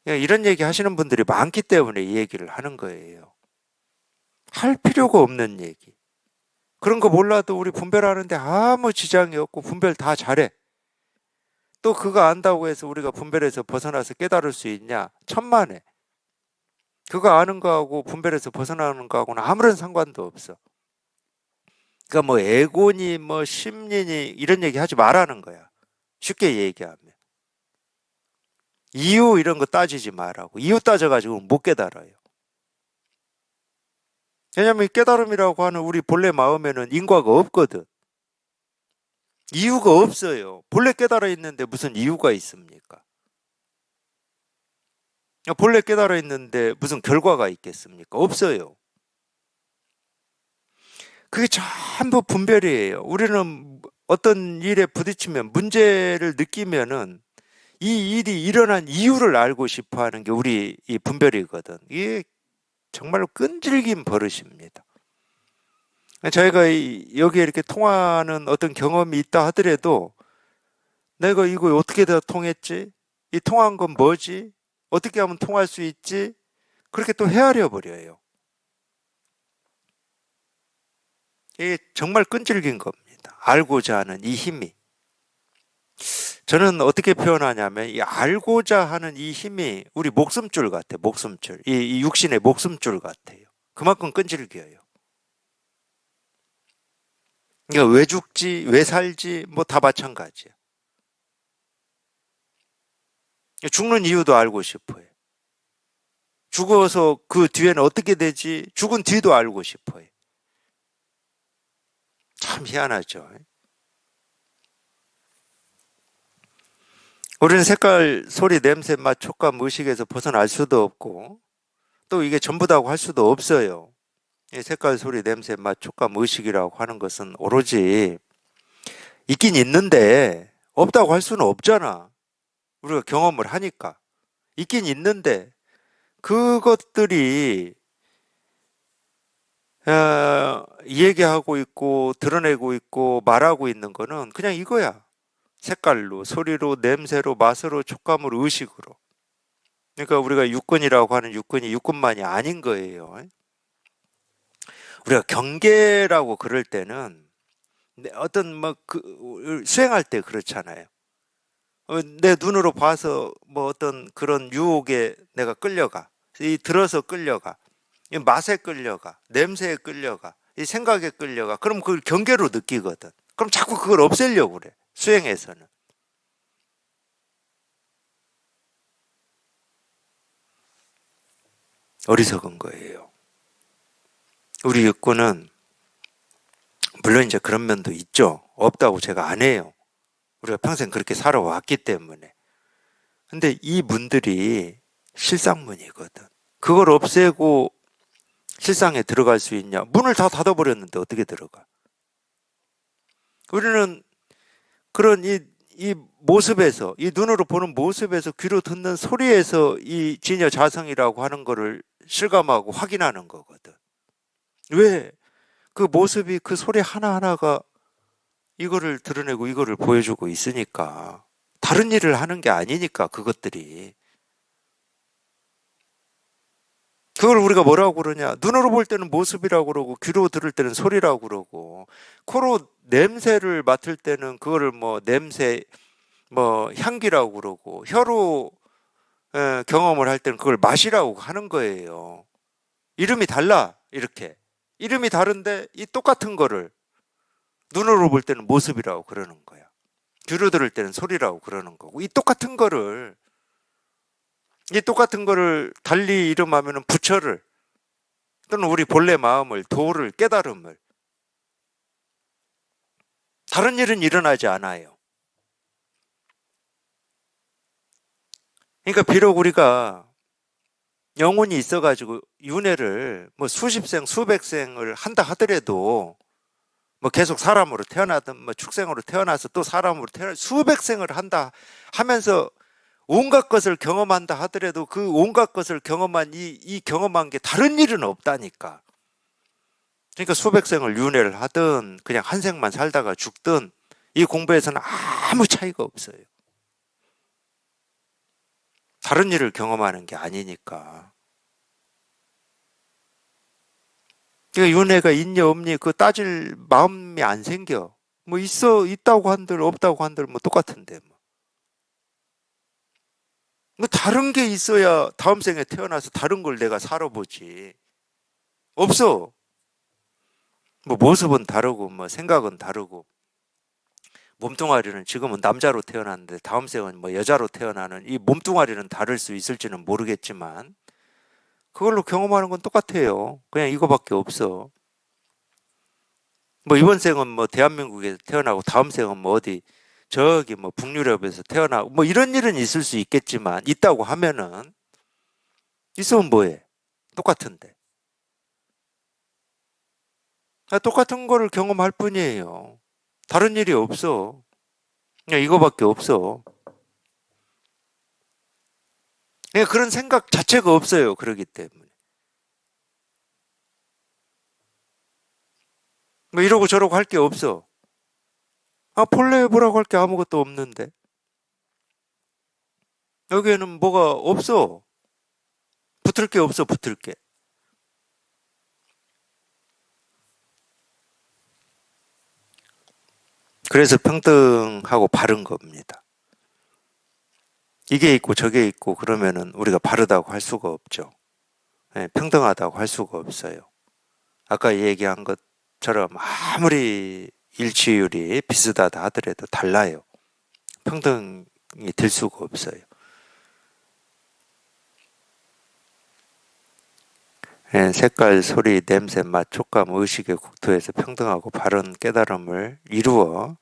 그냥 이런 얘기 하시는 분들이 많기 때문에 이 얘기를 하는 거예요. 할 필요가 없는 얘기. 그런 거 몰라도 우리 분별하는데 아무 지장이 없고 분별 다 잘해. 또 그거 안다고 해서 우리가 분별에서 벗어나서 깨달을 수 있냐? 천만에. 그거 아는 거하고 분별에서 벗어나는 거하고는 아무런 상관도 없어. 그러니까 뭐 에고니 뭐 심리니 이런 얘기 하지 말라는 거야. 쉽게 얘기하면. 이유 이런 거 따지지 말라고. 이유 따져가지고 못 깨달아요. 왜냐면 이 깨달음이라고 하는 우리 본래 마음에는 인과가 없거든. 이유가 없어요. 본래 깨달아 있는데 무슨 이유가 있습니까? 본래 깨달아 있는데 무슨 결과가 있겠습니까? 없어요. 그게 전부 분별이에요. 우리는 어떤 일에 부딪히면 문제를 느끼면은 이 일이 일어난 이유를 알고 싶어 하는 게 우리 이 분별이거든. 이게 정말로 끈질긴 버릇입니다. 저희가 여기에 이렇게 통하는 어떤 경험이 있다 하더라도 내가 이거 어떻게 다 통했지? 이 통한 건 뭐지? 어떻게 하면 통할 수 있지? 그렇게 또 헤아려 버려요. 이게 정말 끈질긴 겁니다. 알고자 하는 이 힘이. 저는 어떻게 표현하냐면 이 알고자 하는 이 힘이 우리 목숨줄 같아. 목숨줄. 이 육신의 목숨줄 같아요. 그만큼 끈질겨요. 그러니까 왜 죽지, 왜 살지, 뭐 다 마찬가지야. 죽는 이유도 알고 싶어요. 죽어서 그 뒤에는 어떻게 되지? 죽은 뒤도 알고 싶어요. 참 희한하죠. 우리는 색깔, 소리, 냄새, 맛, 촉감, 의식에서 벗어날 수도 없고 또 이게 전부다고 할 수도 없어요. 이 색깔, 소리, 냄새, 맛, 촉감, 의식이라고 하는 것은 오로지 있긴 있는데 없다고 할 수는 없잖아. 우리가 경험을 하니까. 있긴 있는데 그것들이 얘기하고 있고 드러내고 있고 말하고 있는 거는 그냥 이거야. 색깔로, 소리로, 냄새로, 맛으로, 촉감으로, 의식으로. 그러니까 우리가 육근이라고 하는 육근이 육근만이 아닌 거예요. 우리가 경계라고 그럴 때는 어떤 수행할 때 그렇잖아요. 내 눈으로 봐서 뭐 어떤 그런 유혹에 내가 끌려가. 이 들어서 끌려가. 이 맛에 끌려가. 냄새에 끌려가. 이 생각에 끌려가. 그럼 그걸 경계로 느끼거든. 그럼 자꾸 그걸 없애려고 그래. 수행에서는. 어리석은 거예요. 우리 육군은 물론 이제 그런 면도 있죠. 없다고 제가 안 해요. 우리가 평생 그렇게 살아왔기 때문에. 근데 이 문들이 실상문이거든. 그걸 없애고 실상에 들어갈 수 있냐? 문을 다 닫아버렸는데 어떻게 들어가? 우리는 그런 이 모습에서, 이 눈으로 보는 모습에서, 귀로 듣는 소리에서 이 진여 자성이라고 하는 거를 실감하고 확인하는 거거든. 왜? 그 모습이 그 소리 하나하나가 이거를 드러내고 이거를 보여주고 있으니까. 다른 일을 하는 게 아니니까 그것들이. 그걸 우리가 뭐라고 그러냐? 눈으로 볼 때는 모습이라고 그러고 귀로 들을 때는 소리라고 그러고 코로 냄새를 맡을 때는 그거를 뭐 냄새 뭐 향기라고 그러고 혀로 경험을 할 때는 그걸 맛이라고 하는 거예요. 이름이 달라 이렇게. 이름이 다른데 이 똑같은 거를 눈으로 볼 때는 모습이라고 그러는 거야. 귀로 들을 때는 소리라고 그러는 거고 이 똑같은 거를 달리 이름하면은 부처를 또는 우리 본래 마음을 도를 깨달음을 다른 일은 일어나지 않아요. 그러니까 비록 우리가 영혼이 있어가지고 윤회를 뭐 수십 생, 수백 생을 한다 하더라도 뭐 계속 사람으로 태어나든 뭐 축생으로 태어나서 또 사람으로 태어나 수백 생을 한다 하면서 온갖 것을 경험한다 하더라도 그 온갖 것을 경험한 이 경험한 게 다른 일은 없다니까. 그러니까 수백 생을 윤회를 하든 그냥 한 생만 살다가 죽든 이 공부에서는 아무 차이가 없어요. 다른 일을 경험하는 게 아니니까. 그러니까 윤회가 있니 없니 그 따질 마음이 안 생겨. 뭐 있다고 한들 없다고 한들 뭐 똑같은데 뭐. 뭐 다른 게 있어야 다음 생에 태어나서 다른 걸 내가 살아보지. 없어. 뭐 모습은 다르고 뭐 생각은 다르고 몸뚱아리는 지금은 남자로 태어났는데 다음 생은 뭐 여자로 태어나는 이 몸뚱아리는 다를 수 있을지는 모르겠지만 그걸로 경험하는 건 똑같아요. 그냥 이거밖에 없어. 뭐 이번 생은 뭐 대한민국에서 태어나고 다음 생은 뭐 어디 저기 뭐 북유럽에서 태어나고 뭐 이런 일은 있을 수 있겠지만 있다고 하면은 있으면 뭐해? 똑같은데. 똑같은 거를 경험할 뿐이에요. 다른 일이 없어. 그냥 이거밖에 없어. 그냥 그런 생각 자체가 없어요. 그러기 때문에. 뭐 이러고 저러고 할 게 없어. 본래 뭐라고 할 게 아무것도 없는데. 여기에는 뭐가 없어. 붙을 게 없어, 붙을 게. 그래서 평등하고 바른 겁니다. 이게 있고 저게 있고 그러면은 우리가 바르다고 할 수가 없죠. 예, 평등하다고 할 수가 없어요. 아까 얘기한 것처럼 아무리 일치율이 비슷하다 하더라도 달라요. 평등이 될 수가 없어요. 예, 색깔, 소리, 냄새, 맛, 촉감, 의식의 국토에서 평등하고 바른 깨달음을 이루어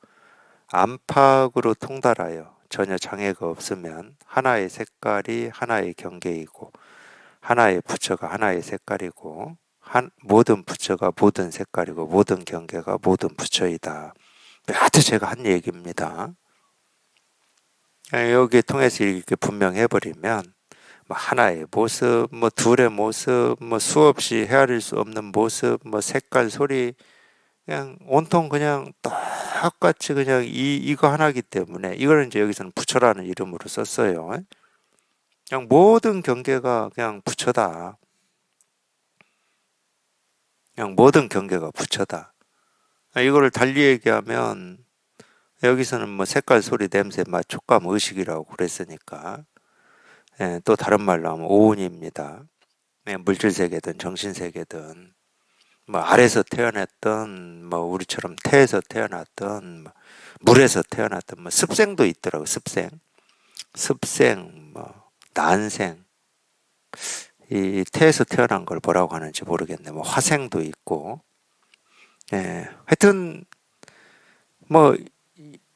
안팎으로 통달하여 전혀 장애가 없으면 하나의 색깔이 하나의 경계이고 하나의 부처가 하나의 색깔이고 모든 부처가 모든 색깔이고 모든 경계가 모든 부처이다. 하도 제가 한 얘기입니다. 여기에 통해서 이렇게 분명해버리면 뭐 하나의 모습, 뭐 둘의 모습, 뭐 수없이 헤아릴 수 없는 모습, 뭐 색깔, 소리 그냥 온통 그냥 똑같이 그냥 이거 하나기 때문에 이거는 이제 여기서는 부처라는 이름으로 썼어요. 그냥 모든 경계가 그냥 부처다. 그냥 모든 경계가 부처다. 이거를 달리 얘기하면 여기서는 뭐 색깔, 소리, 냄새, 맛, 촉감, 의식이라고 그랬으니까 또 다른 말로 하면 오온입니다. 물질 세계든 정신 세계든 뭐 알에서 태어났던 뭐 우리처럼 태에서 태어났던 뭐 물에서 태어났던 뭐 습생도 있더라고. 습생 뭐 난생 이 태에서 태어난 걸 뭐라고 하는지 모르겠네. 뭐 화생도 있고 하여튼 뭐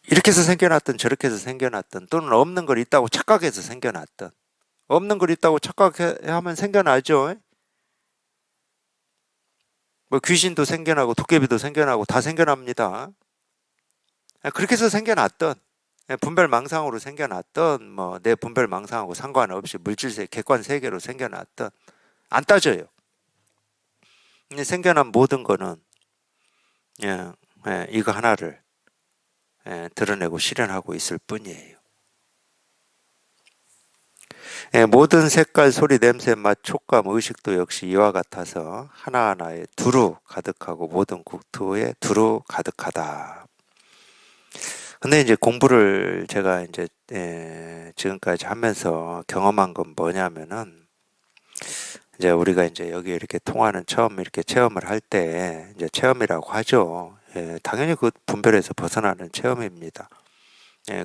이렇게 해서 생겨났던 저렇게 해서 생겨났던 또는 없는 걸 있다고 착각해서 생겨났던 없는 걸 있다고 착각하면 생겨나죠. 뭐 귀신도 생겨나고 도깨비도 생겨나고 다 생겨납니다. 그렇게 해서 생겨났던 분별망상으로 생겨났던 뭐 내 분별망상하고 상관없이 물질세 객관 세계로 생겨났던 안 따져요. 생겨난 모든 거는 이거 하나를 드러내고 실현하고 있을 뿐이에요. 모든 색깔, 소리, 냄새, 맛, 촉감, 의식도 역시 이와 같아서 하나하나에 두루 가득하고 모든 국토에 두루 가득하다. 근데 이제 공부를 제가 이제 지금까지 하면서 경험한 건 뭐냐면은 이제 우리가 이제 여기 이렇게 통화는 처음 이렇게 체험을 할 때 이제 체험이라고 하죠. 당연히 그 분별에서 벗어나는 체험입니다.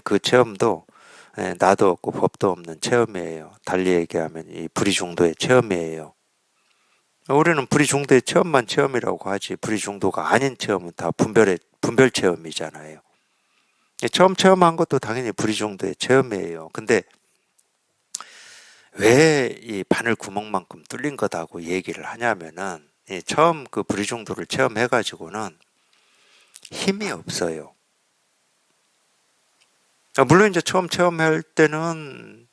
그 체험도 나도 없고 법도 없는 체험이에요. 달리 얘기하면 이 불이중도의 체험이에요. 우리는 불이중도의 체험만 체험이라고 하지 불이중도가 아닌 체험은 다 분별 체험이잖아요. 처음 체험한 것도 당연히 불이중도의 체험이에요. 근데 왜 이 바늘 구멍만큼 뚫린 거다고 얘기를 하냐면은 처음 그 불이중도를 체험해가지고는 힘이 없어요. 물론 이제 처음 체험할 때는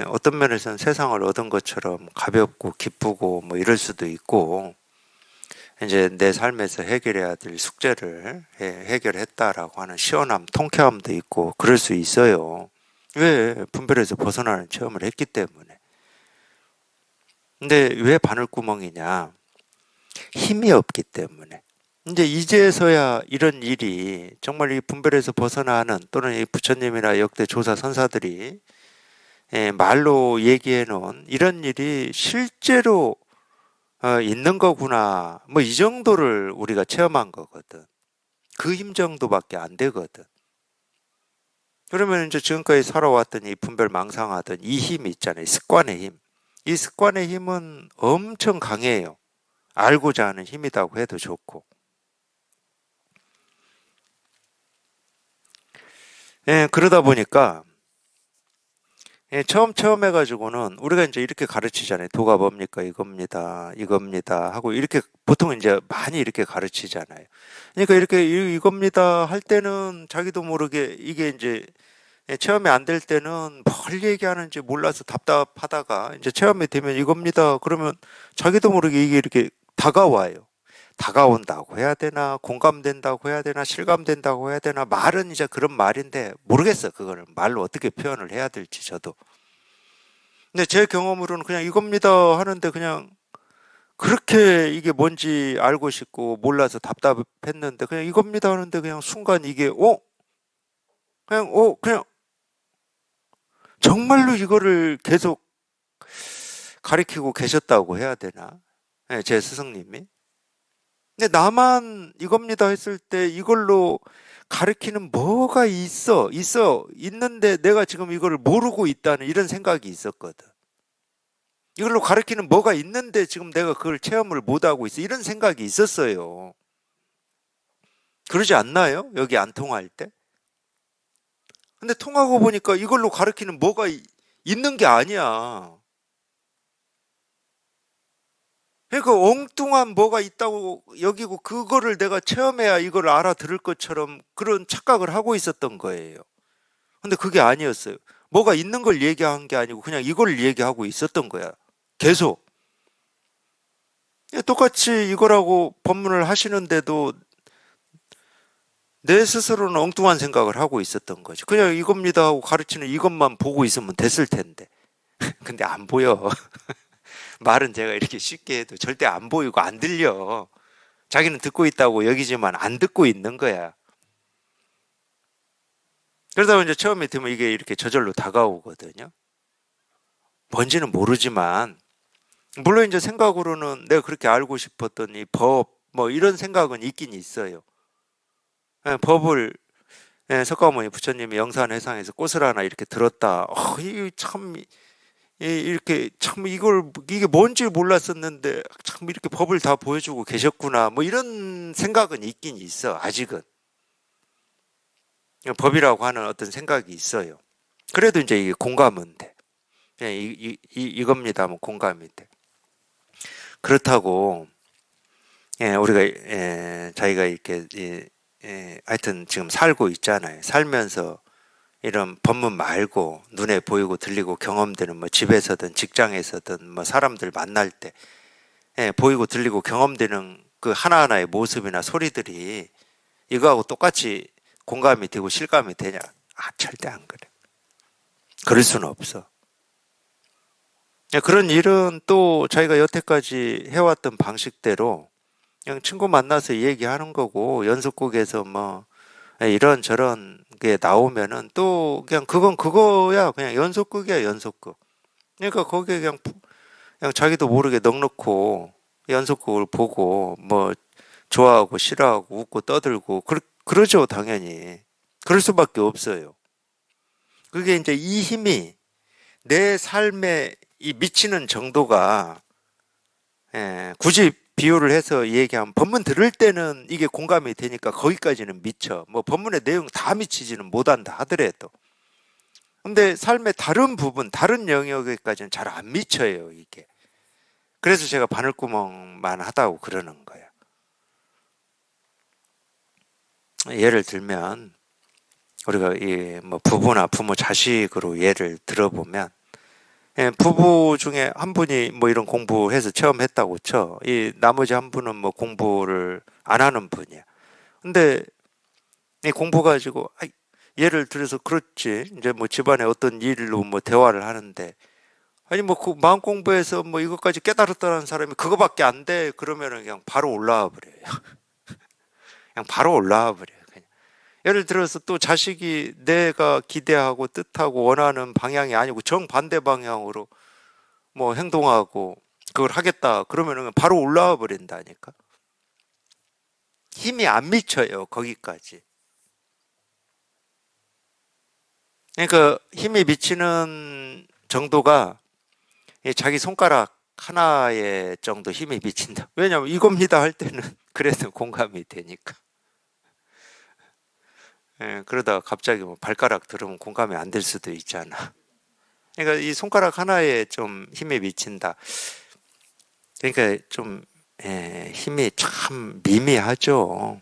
어떤 면에서는 세상을 얻은 것처럼 가볍고 기쁘고 뭐 이럴 수도 있고 이제 내 삶에서 해결해야 될 숙제를 해결했다라고 하는 시원함, 통쾌함도 있고 그럴 수 있어요. 왜? 분별에서 벗어나는 체험을 했기 때문에. 근데 왜 바늘구멍이냐? 힘이 없기 때문에. 이제 이제서야 이런 일이 정말 이 분별에서 벗어나는 또는 이 부처님이나 역대 조사 선사들이 말로 얘기해 놓은 이런 일이 실제로 있는 거구나. 뭐 이 정도를 우리가 체험한 거거든. 그 힘 정도밖에 안 되거든. 그러면 이제 지금까지 살아왔던 이 분별 망상하던 이 힘이 있잖아요. 습관의 힘. 이 습관의 힘은 엄청 강해요. 알고자 하는 힘이라고 해도 좋고. 그러다 보니까 처음 해가지고는 우리가 이제 이렇게 가르치잖아요. 도가 뭡니까? 이겁니다. 이겁니다. 하고 이렇게 보통 이제 많이 이렇게 가르치잖아요. 그러니까 이렇게 이겁니다 할 때는 자기도 모르게 이게 이제 체험이 안 될 때는 뭘 얘기하는지 몰라서 답답하다가 이제 체험이 되면 이겁니다. 그러면 자기도 모르게 이게 이렇게 다가와요. 다가온다고 해야 되나, 공감된다고 해야 되나, 실감된다고 해야 되나, 말은 이제 그런 말인데 모르겠어요. 그거를 말로 어떻게 표현을 해야 될지 저도. 근데 제 경험으로는 그냥 이겁니다 하는데 그냥 그렇게 이게 뭔지 알고 싶고 몰라서 답답했는데 그냥 이겁니다 하는데 그냥 순간 이게 그냥 정말로 이거를 계속 가리키고 계셨다고 해야 되나? 제 스승님이. 근데 나만 이겁니다 했을 때 이걸로 가리키는 뭐가 있는데 내가 지금 이거를 모르고 있다는 이런 생각이 있었거든. 이걸로 가리키는 뭐가 있는데 지금 내가 그걸 체험을 못하고 있어. 이런 생각이 있었어요. 그러지 않나요? 여기 안 통할 때? 근데 통하고 보니까 이걸로 가리키는 뭐가 있는 게 아니야. 그러니까 엉뚱한 뭐가 있다고 여기고 그거를 내가 체험해야 이걸 알아들을 것처럼 그런 착각을 하고 있었던 거예요. 근데 그게 아니었어요. 뭐가 있는 걸 얘기한 게 아니고 그냥 이걸 얘기하고 있었던 거야. 계속. 똑같이 이거라고 법문을 하시는데도 내 스스로는 엉뚱한 생각을 하고 있었던 거지. 그냥 이겁니다 하고 가르치는 이것만 보고 있으면 됐을 텐데. 근데 안 보여. 말은 제가 이렇게 쉽게 해도 절대 안 보이고 안 들려. 자기는 듣고 있다고 여기지만 안 듣고 있는 거야. 그러다 보니 이제 처음에 들으면 이게 이렇게 저절로 다가오거든요. 뭔지는 모르지만, 물론 이제 생각으로는 내가 그렇게 알고 싶었던 이 법, 뭐 이런 생각은 있긴 있어요. 법을 석가모니 부처님이 영산회상에서 꽃을 하나 이렇게 들었다. 이게 참 이렇게 참 이게 뭔지 몰랐었는데 참 이렇게 법을 다 보여주고 계셨구나. 뭐 이런 생각은 있긴 있어. 아직은 법이라고 하는 어떤 생각이 있어요. 그래도 이제 이게 공감은 돼. 이겁니다. 뭐 공감이 돼. 그렇다고 우리가 자기가 이렇게 하여튼 지금 살고 있잖아요. 살면서 이런 법문 말고 눈에 보이고 들리고 경험되는 뭐 집에서든 직장에서든 뭐 사람들 만날 때 보이고 들리고 경험되는 그 하나하나의 모습이나 소리들이 이거하고 똑같이 공감이 되고 실감이 되냐? 절대 안 그래. 그럴 수는 없어. 그런 일은 또 자기가 여태까지 해왔던 방식대로 그냥 친구 만나서 얘기하는 거고 연습곡에서 뭐 이런저런 게 나오면은 또 그냥 그건 그거야. 그냥 연속극이야, 연속극. 그러니까 거기에 그냥 자기도 모르게 넋놓고 연속극을 보고 뭐 좋아하고 싫어하고 웃고 떠들고 그러죠, 당연히. 그럴 수밖에 없어요. 그게 이제 이 힘이 내 삶에 이 미치는 정도가 굳이 비유를 해서 얘기하면 법문 들을 때는 이게 공감이 되니까 거기까지는 미쳐. 뭐 법문의 내용 다 미치지는 못한다 하더라도 근데 삶의 다른 부분, 다른 영역에까지는 잘 안 미쳐요, 이게. 그래서 제가 바늘구멍만 하다고 그러는 거예요. 예를 들면, 우리가 이 뭐 부부나 부모 자식으로 예를 들어보면, 부부 중에 한 분이 뭐 이런 공부해서 체험했다고 쳐. 이 나머지 한 분은 뭐 공부를 안 하는 분이야. 근데 이 공부 가지고, 예를 들어서 그렇지. 이제 뭐 집안에 어떤 일로 뭐 대화를 하는데, 아니 뭐 그 마음 공부해서 뭐 이것까지 깨달았다는 사람이 그거밖에 안 돼. 그러면은 그냥 바로 올라와 버려요. 그냥 바로 올라와 버려요. 그냥. 예를 들어서 또 자식이 내가 기대하고 뜻하고 원하는 방향이 아니고 정반대 방향으로 뭐 행동하고 그걸 하겠다. 그러면은 바로 올라와 버린다니까. 힘이 안 미쳐요. 거기까지. 그러니까 힘이 미치는 정도가 자기 손가락 하나의 정도 힘이 미친다. 왜냐면 이겁니다 할 때는 그래도 공감이 되니까. 그러다가 갑자기 뭐 발가락 들으면 공감이 안 될 수도 있잖아. 그러니까 이 손가락 하나에 좀 힘이 미친다. 그러니까 좀 힘이 참 미미하죠.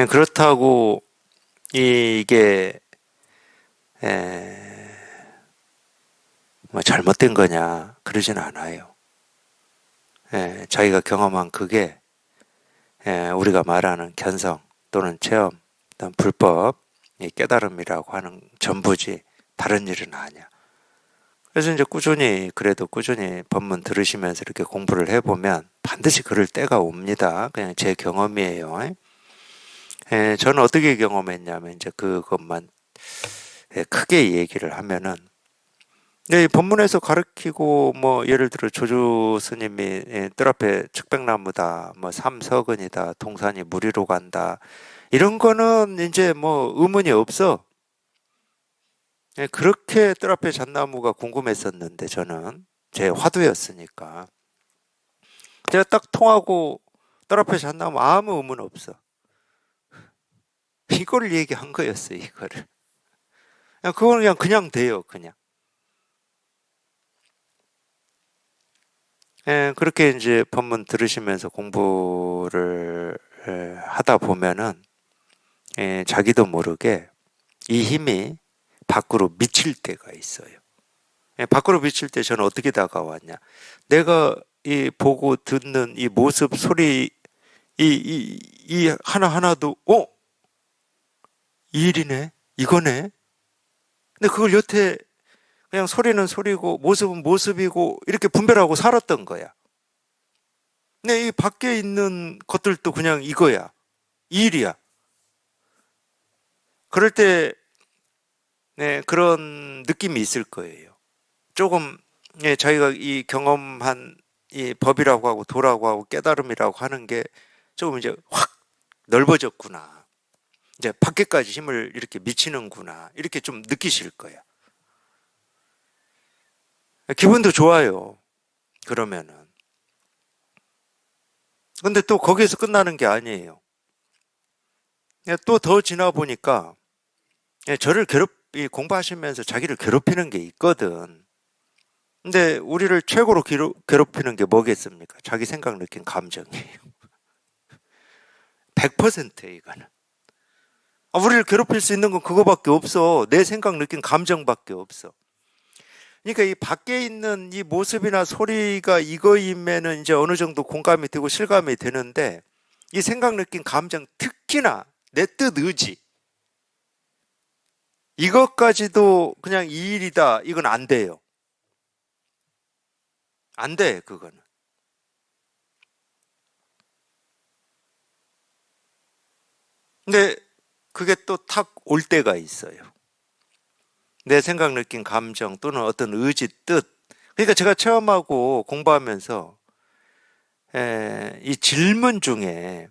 그렇다고 이게 에, 뭐 잘못된 거냐 그러진 않아요. 자기가 경험한 그게 우리가 말하는 견성 또는 체험 또는 불법 깨달음이라고 하는 전부지 다른 일은 아니야. 그래서 이제 그래도 꾸준히 법문 들으시면서 이렇게 공부를 해보면 반드시 그럴 때가 옵니다. 그냥 제 경험이에요. 저는 어떻게 경험했냐면 이제 그것만 크게 얘기를 하면은 이 법문에서 가르치고 뭐 예를 들어 조주 스님이 뜰 앞에 측백나무다, 뭐 삼석은이다, 동산이 무리로 간다 이런 거는 이제 뭐 의문이 없어. 그렇게 뜰 앞에 잣나무가 궁금했었는데 저는 제 화두였으니까 제가 딱 통하고 뜰 앞에 잣나무 아무 의문 없어. 이거를 얘기한 거였어요. 이거를 그거는 그냥 돼요. 그냥 그렇게 이제 법문 들으시면서 공부를 하다 보면은 자기도 모르게 이 힘이 밖으로 미칠 때가 있어요. 밖으로 미칠 때 저는 어떻게 다가왔냐? 내가 이 보고 듣는 이 모습, 소리, 이 하나하나도, 이 일이네? 이거네? 근데 그걸 여태 그냥 소리는 소리고, 모습은 모습이고, 이렇게 분별하고 살았던 거야. 근데 이 밖에 있는 것들도 그냥 이거야. 이 일이야. 그럴 때, 그런 느낌이 있을 거예요. 조금 자기가 이 경험한 이 법이라고 하고 도라고 하고 깨달음이라고 하는 게 조금 이제 확 넓어졌구나. 이제 밖에까지 힘을 이렇게 미치는구나. 이렇게 좀 느끼실 거야. 기분도 좋아요. 그러면은. 근데 또 거기에서 끝나는 게 아니에요. 또 더 지나 보니까 저를 이 공부하시면서 자기를 괴롭히는 게 있거든. 근데 우리를 최고로 괴롭히는 게 뭐겠습니까? 자기 생각, 느낀 감정이에요. 100%예요, 이거는. 우리를 괴롭힐 수 있는 건 그거밖에 없어. 내 생각, 느낀 감정밖에 없어. 그러니까 이 밖에 있는 이 모습이나 소리가 이거이면은 이제 어느 정도 공감이 되고 실감이 되는데 이 생각, 느낀 감정, 특히나 내 뜻, 의지. 이것까지도 그냥 이 일이다. 이건 안 돼요. 안 돼, 그거는. 근데 그게 또 탁 올 때가 있어요. 내 생각, 느낀 감정 또는 어떤 의지, 뜻. 그러니까 제가 체험하고 공부하면서 이 질문 중에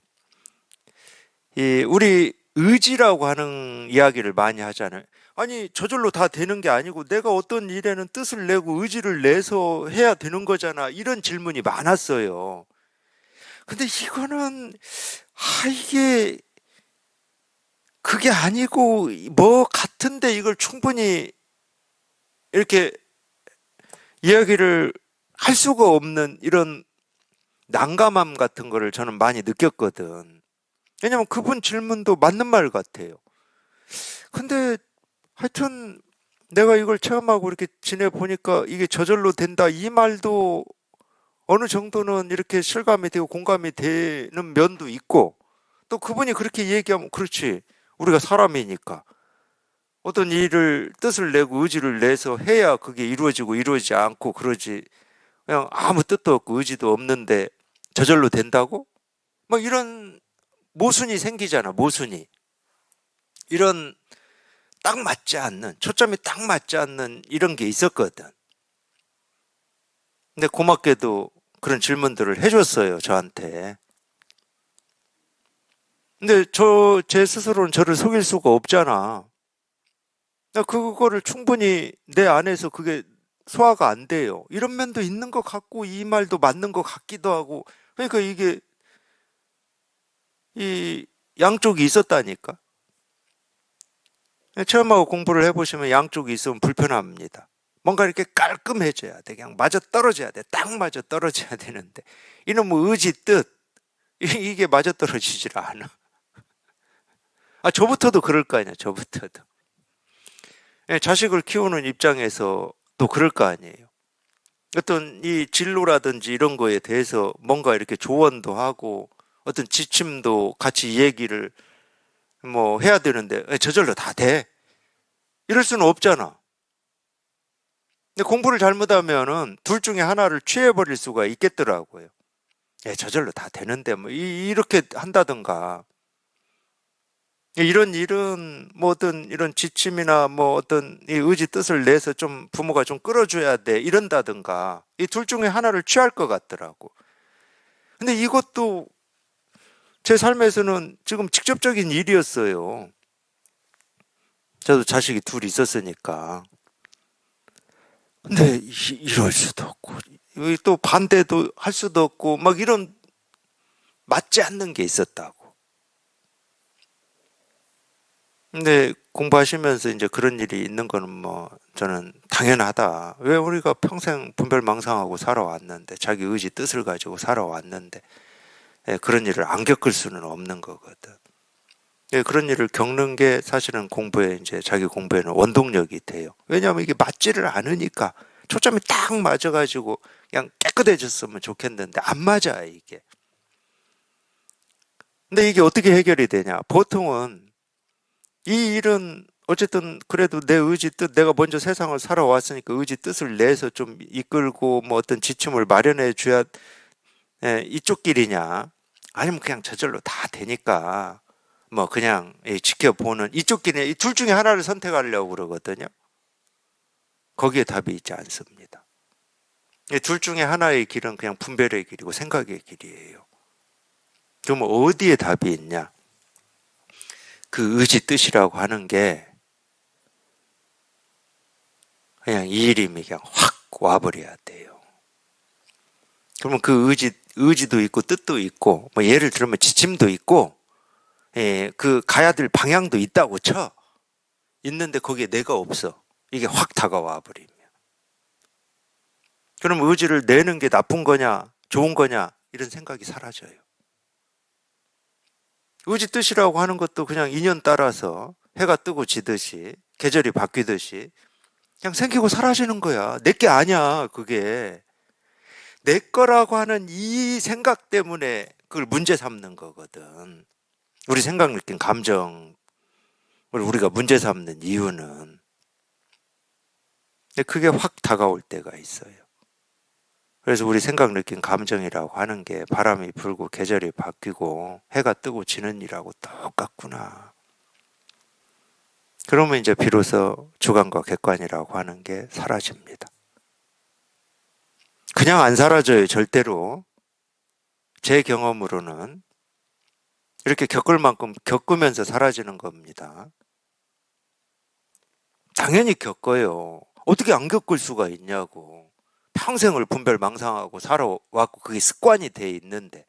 이 우리 의지라고 하는 이야기를 많이 하잖아요. 아니, 저절로 다 되는 게 아니고 내가 어떤 일에는 뜻을 내고 의지를 내서 해야 되는 거잖아. 이런 질문이 많았어요. 근데 이거는 이게 그게 아니고 뭐 같은데 이걸 충분히 이렇게 이야기를 할 수가 없는 이런 난감함 같은 거를 저는 많이 느꼈거든. 왜냐면 그분 질문도 맞는 말 같아요. 근데 하여튼 내가 이걸 체험하고 이렇게 지내보니까 이게 저절로 된다. 이 말도 어느 정도는 이렇게 실감이 되고 공감이 되는 면도 있고, 또 그분이 그렇게 얘기하면 그렇지. 우리가 사람이니까. 어떤 일을 뜻을 내고 의지를 내서 해야 그게 이루어지고 이루어지지 않고 그러지. 그냥 아무 뜻도 없고 의지도 없는데 저절로 된다고? 막 이런 모순이 생기잖아, 모순이. 이런 딱 맞지 않는, 초점이 딱 맞지 않는 이런 게 있었거든. 근데 고맙게도 그런 질문들을 해줬어요, 저한테. 근데 제 스스로는 저를 속일 수가 없잖아. 나 그거를 충분히 내 안에서 그게 소화가 안 돼요. 이런 면도 있는 것 같고, 이 말도 맞는 것 같기도 하고. 그러니까 이게, 이 양쪽이 있었다니까. 체험하고 공부를 해보시면 양쪽이 있으면 불편합니다. 뭔가 이렇게 깔끔해져야 돼. 그냥 맞아 떨어져야 돼. 딱 맞아 떨어져야 되는데. 이놈의 의지 뜻, 이게 맞아 떨어지질 않아. 아, 저부터도 그럴 거 아니야, 저부터도. 예, 자식을 키우는 입장에서 또 그럴 거 아니에요. 어떤 이 진로라든지 이런 거에 대해서 뭔가 이렇게 조언도 하고 어떤 지침도 같이 얘기를 뭐 해야 되는데 예, 저절로 다 돼. 이럴 수는 없잖아. 근데 공부를 잘못하면은 둘 중에 하나를 취해버릴 수가 있겠더라고요. 예, 저절로 다 되는데 뭐 이렇게 한다든가 이런 일은 뭐 어떤 이런 지침이나 뭐 어떤 이 의지 뜻을 내서 좀 부모가 좀 끌어줘야 돼 이런다든가 이 둘 중에 하나를 취할 것 같더라고. 근데 이것도 제 삶에서는 지금 직접적인 일이었어요. 저도 자식이 둘 있었으니까. 근데 이럴 수도 없고 또 반대도 할 수도 없고 막 이런 맞지 않는 게 있었다고. 근데 공부하시면서 이제 그런 일이 있는 거는 뭐 저는 당연하다. 왜 우리가 평생 분별망상하고 살아왔는데 자기 의지 뜻을 가지고 살아왔는데 예, 그런 일을 안 겪을 수는 없는 거거든. 예, 그런 일을 겪는 게 사실은 공부에 이제 자기 공부에는 원동력이 돼요. 왜냐하면 이게 맞지를 않으니까 초점이 딱 맞아가지고 그냥 깨끗해졌으면 좋겠는데 안 맞아 이게. 근데 이게 어떻게 해결이 되냐? 보통은 이 일은 어쨌든 그래도 내 의지 뜻, 내가 먼저 세상을 살아왔으니까 의지 뜻을 내서 좀 이끌고 뭐 어떤 지침을 마련해 줘야 예, 이쪽 길이냐? 아니면 그냥 저절로 다 되니까 뭐 그냥 지켜보는 이쪽 길이냐? 이 둘 중에 하나를 선택하려고 그러거든요. 거기에 답이 있지 않습니다. 이 둘 중에 하나의 길은 그냥 분별의 길이고 생각의 길이에요. 그럼 어디에 답이 있냐? 그 의지 뜻이라고 하는 게 그냥 이 이름이 그냥 확 와버려야 돼요. 그러면 그 의지도 있고 뜻도 있고, 뭐 예를 들면 지침도 있고, 예, 그 가야 될 방향도 있다고 쳐. 있는데 거기에 내가 없어. 이게 확 다가와 버리면. 그럼 의지를 내는 게 나쁜 거냐, 좋은 거냐, 이런 생각이 사라져요. 의지 뜻이라고 하는 것도 그냥 인연 따라서 해가 뜨고 지듯이, 계절이 바뀌듯이, 그냥 생기고 사라지는 거야. 내 게 아니야, 그게. 내 거라고 하는 이 생각 때문에 그걸 문제 삼는 거거든. 우리 생각, 느낀 감정을 우리가 문제 삼는 이유는 그게 확 다가올 때가 있어요. 그래서 우리 생각, 느낀 감정이라고 하는 게 바람이 불고 계절이 바뀌고 해가 뜨고 지는 일하고 똑같구나. 그러면 이제 비로소 주관과 객관이라고 하는 게 사라집니다. 그냥 안 사라져요, 절대로. 제 경험으로는 이렇게 겪을 만큼 겪으면서 사라지는 겁니다. 당연히 겪어요. 어떻게 안 겪을 수가 있냐고. 평생을 분별망상하고 살아왔고 그게 습관이 돼 있는데.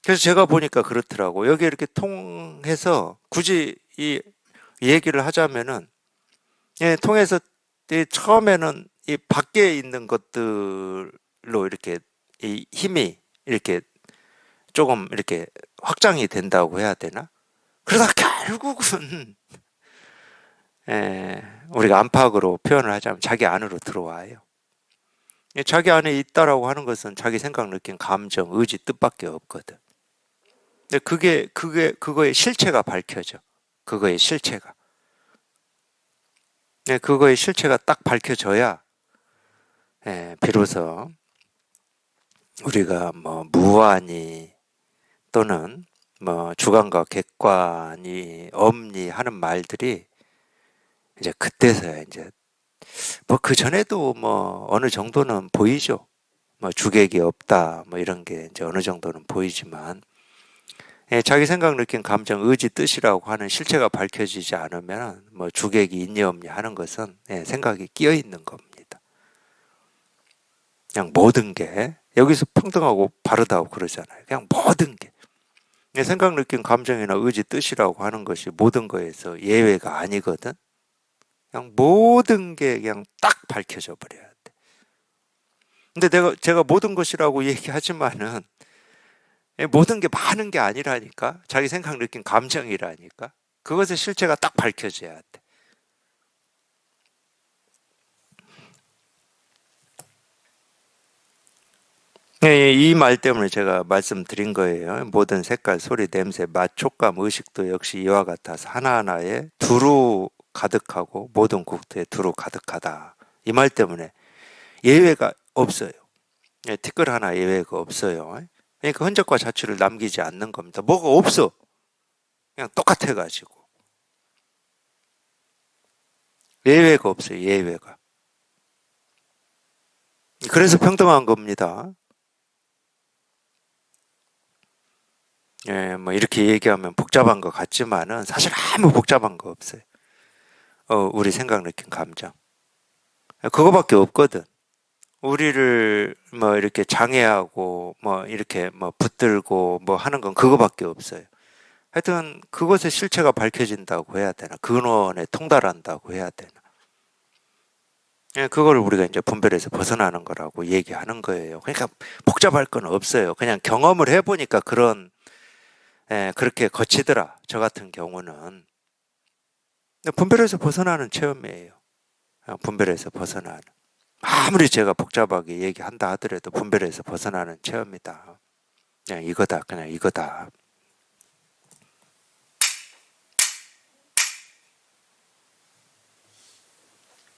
그래서 제가 보니까 그렇더라고. 여기 이렇게 통해서 굳이 이 얘기를 하자면은, 예, 통해서 처음에는 이 밖에 있는 것들로 이렇게 이 힘이 이렇게 조금 이렇게 확장이 된다고 해야 되나? 그러다 결국은 우리가 안팎으로 표현을 하자면 자기 안으로 들어와요. 자기 안에 있다라고 하는 것은 자기 생각, 느낌, 감정, 의지, 뜻밖에 없거든. 근데 그거의 실체가 밝혀져. 그거의 실체가. 그거의 실체가 딱 밝혀져야, 비로소 우리가 뭐 무한히 또는 뭐 주관과 객관이 엄니 하는 말들이 이제 그때서야 이제 뭐 그전에도 뭐 어느 정도는 보이죠. 뭐 주객이 없다 뭐 이런 게 이제 어느 정도는 보이지만 자기 생각, 느낌, 감정, 의지, 뜻이라고 하는 실체가 밝혀지지 않으면 뭐 주객이 있니 없니 하는 것은 생각이 끼어 있는 겁니다. 그냥 모든 게 여기서 평등하고 바르다고 그러잖아요. 그냥 모든 게 생각, 느낌, 감정이나 의지, 뜻이라고 하는 것이 모든 거에서 예외가 아니거든. 그냥 모든 게 그냥 딱 밝혀져 버려야 돼. 근데 제가 모든 것이라고 얘기하지만은 모든 게 많은 게 아니라니까. 자기 생각, 느낌, 감정이라니까. 그것의 실체가 딱 밝혀져야 돼. 이 말 때문에 제가 말씀드린 거예요. 모든 색깔, 소리, 냄새, 맛, 촉감, 의식도 역시 이와 같아서 하나하나에 두루 가득하고 모든 국토에 두루 가득하다. 이 말 때문에 예외가 없어요. 티끌 하나 예외가 없어요. 그러니까 흔적과 자취를 남기지 않는 겁니다. 뭐가 없어. 그냥 똑같아가지고. 예외가 없어요. 예외가. 그래서 평등한 겁니다. 뭐 이렇게 얘기하면 복잡한 것 같지만은 사실 아무 복잡한 거 없어요. 우리 생각, 느낌, 감정. 그거밖에 없거든. 우리를 뭐 이렇게 장애하고 뭐 이렇게 뭐 붙들고 뭐 하는 건 그거밖에 없어요. 하여튼 그것의 실체가 밝혀진다고 해야 되나? 근원에 통달한다고 해야 되나? 그걸 우리가 이제 분별해서 벗어나는 거라고 얘기하는 거예요. 그러니까 복잡할 건 없어요. 그냥 경험을 해보니까 그렇게 거치더라. 저 같은 경우는. 분별해서 벗어나는 체험이에요. 분별해서 벗어나는. 아무리 제가 복잡하게 얘기한다 하더라도 분별해서 벗어나는 체험이다. 그냥 이거다. 그냥 이거다.